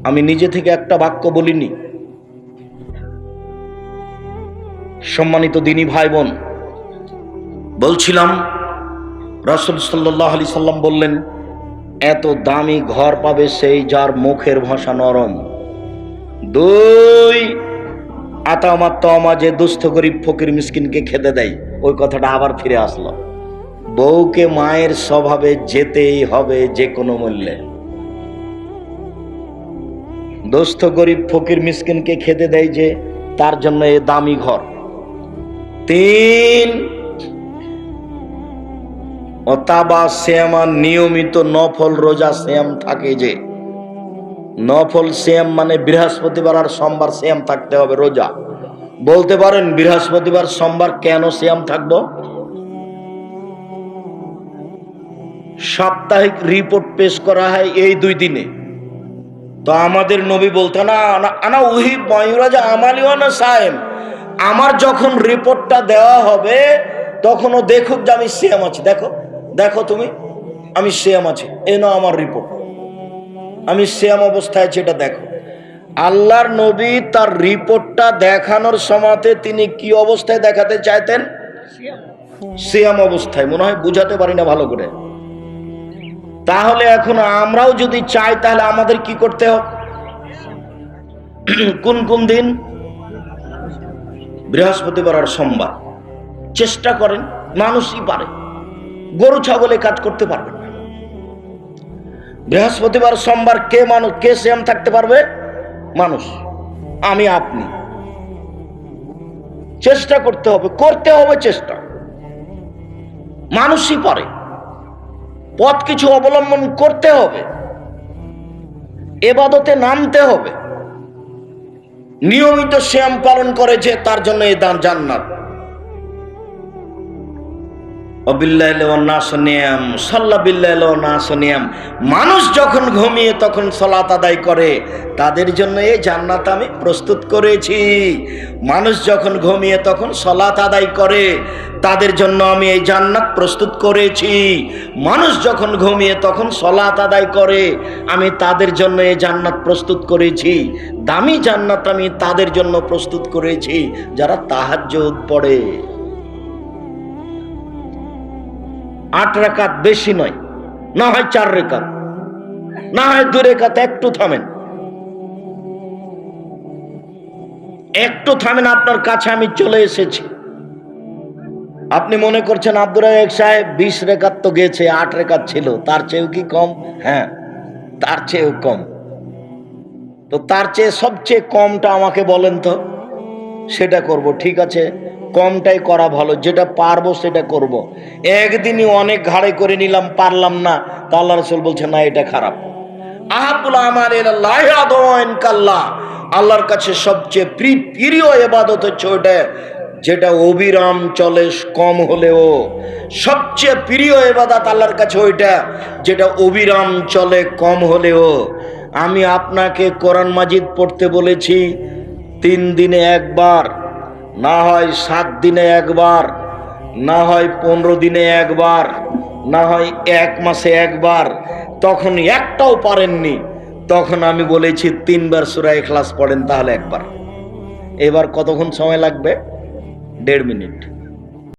আমি নিজে থেকে একটা বাক্য বলিনি। সম্মানিত দিনী ভাই বোন, বলছিলাম রাসূল সাল্লাল্লাহু আলাইহি সাল্লাম বললেন, এত দামি ঘর পাবে সেই যার মুখের ভাষা নরম। 2, আতামাত্তামা, যে দুস্থ গরিব ফকির মিসকিনকে খেতে দেয়। ওই কথাটা আবার ফিরে আসলো। বউকে মায়ের স্বভাবে যেতেই হবে যে কোনো মূল্যে। দুস্থ গরিব ফকির মিসকিনকে খেতে দেয় যে, তার জন্য এই দামি ঘর। 3, অতাবা শ্যামা, নিয়মিত নফল রোজা শ্যাম থাকে যে। নফল শ্যাম মানে বৃহস্পতিবার আর সোমবার শ্যাম থাকতে হবে রোজা। বলতে পারেন বৃহস্পতিবার সোমবার কেন শ্যাম থাকবো? সাপ্তাহিক রিপোর্ট পেশ করা হয় এই 2 দিনে। তো আমাদের নবী বলতে না, আনা উহি ময়ুরাজা আমালিওয়ানা সায়েম, আমার যখন রিপোর্টটা দেওয়া হবে তখন ও দেখুক যে আমি শ্যাম আছি। দেখো দেখো তুমি, আমি শ্যাম আছি, এ নাও আমার রিপোর্ট, আমি শ্যাম অবস্থায় আছি, এটা দেখো। আল্লাহর নবী তার রিপোর্টটা দেখানোর সময়তে তিনি কি অবস্থায় দেখাতে চাইতেন? শ্যাম অবস্থায়। মনে হয় বুঝাতে পারি না ভালো করে। তাহলে এখন আমরাও যদি চাই তাহলে আমাদের কি করতে হবে? কোন কোন দিন? বৃহস্পতিবার আর সোমবার। চেষ্টা করেন, মানুষই পারে, গরু ছাগলে কাজ করতে পারবে না। বৃহস্পতিবার সোমবার কে শ্যাম থাকতে পারবে? মানুষ, আমি আপনি। চেষ্টা করতে হবে, করতে হবে চেষ্টা। মানুষই পারে, পথ কিছু অবলম্বন করতে হবে, ইবাদতে নামতে হবে। নিয়মিত শ্যাম পালন করে যে, তার জন্য এই দান জান্নাত। মানুষ যখন ঘুমিয়ে তখন সালাত আদায় করে, তাদের জন্য এই জান্নাত আমি প্রস্তুত করেছি। মানুষ যখন ঘুমিয়ে তখন সালাত আদায় করে, তাদের জন্য আমি এই জান্নাত প্রস্তুত করেছি। মানুষ যখন ঘুমিয়ে তখন সালাত আদায় করে, আমি তাদের জন্য এই জান্নাত প্রস্তুত করেছি। দামি জান্নাত আমি তাদের জন্য প্রস্তুত করেছি যারা তাহাজ্জুদ পড়ে। 8 রাকাত, বেশি নয়, না হয় 4 রাকাত, না হয় 2 রাকাত। একটু থামেন, একটু থামেন। আপনার কাছে আমি চলে এসেছি। আপনি মনে করছেন আব্দুর রাজ্জাক সাহেব 20 রাকাত তো গেছে, 8 রাকাত ছিল, তার চেয়েও কি কম? হ্যাঁ, তার চেয়েও কম। তো তার চেয়ে সবচেয়ে কমটা আমাকে বলেন তো, সেটা করব। ঠিক আছে, কমটাই করা ভালো, যেটা পারবো সেটা করব। একদিনই অনেক ঘাড়ে করে নিলাম, পারলাম না, তা আল্লাহ রাসূল বলছেন না, এটা খারাপ। আহাবুল আমাল ইলাল্লাহি আদওয়ান কাল্লাহ, আল্লাহর কাছে সবচেয়ে প্রিয় ইবাদত হচ্ছে ওটা যেটা অবিরাম চলে, কম হলেও। সবচেয়ে প্রিয় ইবাদত আল্লাহর কাছে ওইটা যেটা অবিরাম চলে, কম হলেও। আমি আপনাকে কোরআন মাজিদ পড়তে বলেছি 3 দিনে একবার, না হয় 7 দিনে একবার, না হয় 15 দিনে একবার, না হয় 1 মাসে একবার। তখন একটাও পারেননি, তখন আমি বলেছি 3 বার সূরা ইখলাস পড়েন, তাহলে একবার। এবার কতক্ষণ সময় লাগবে? 1.5 মিনিট।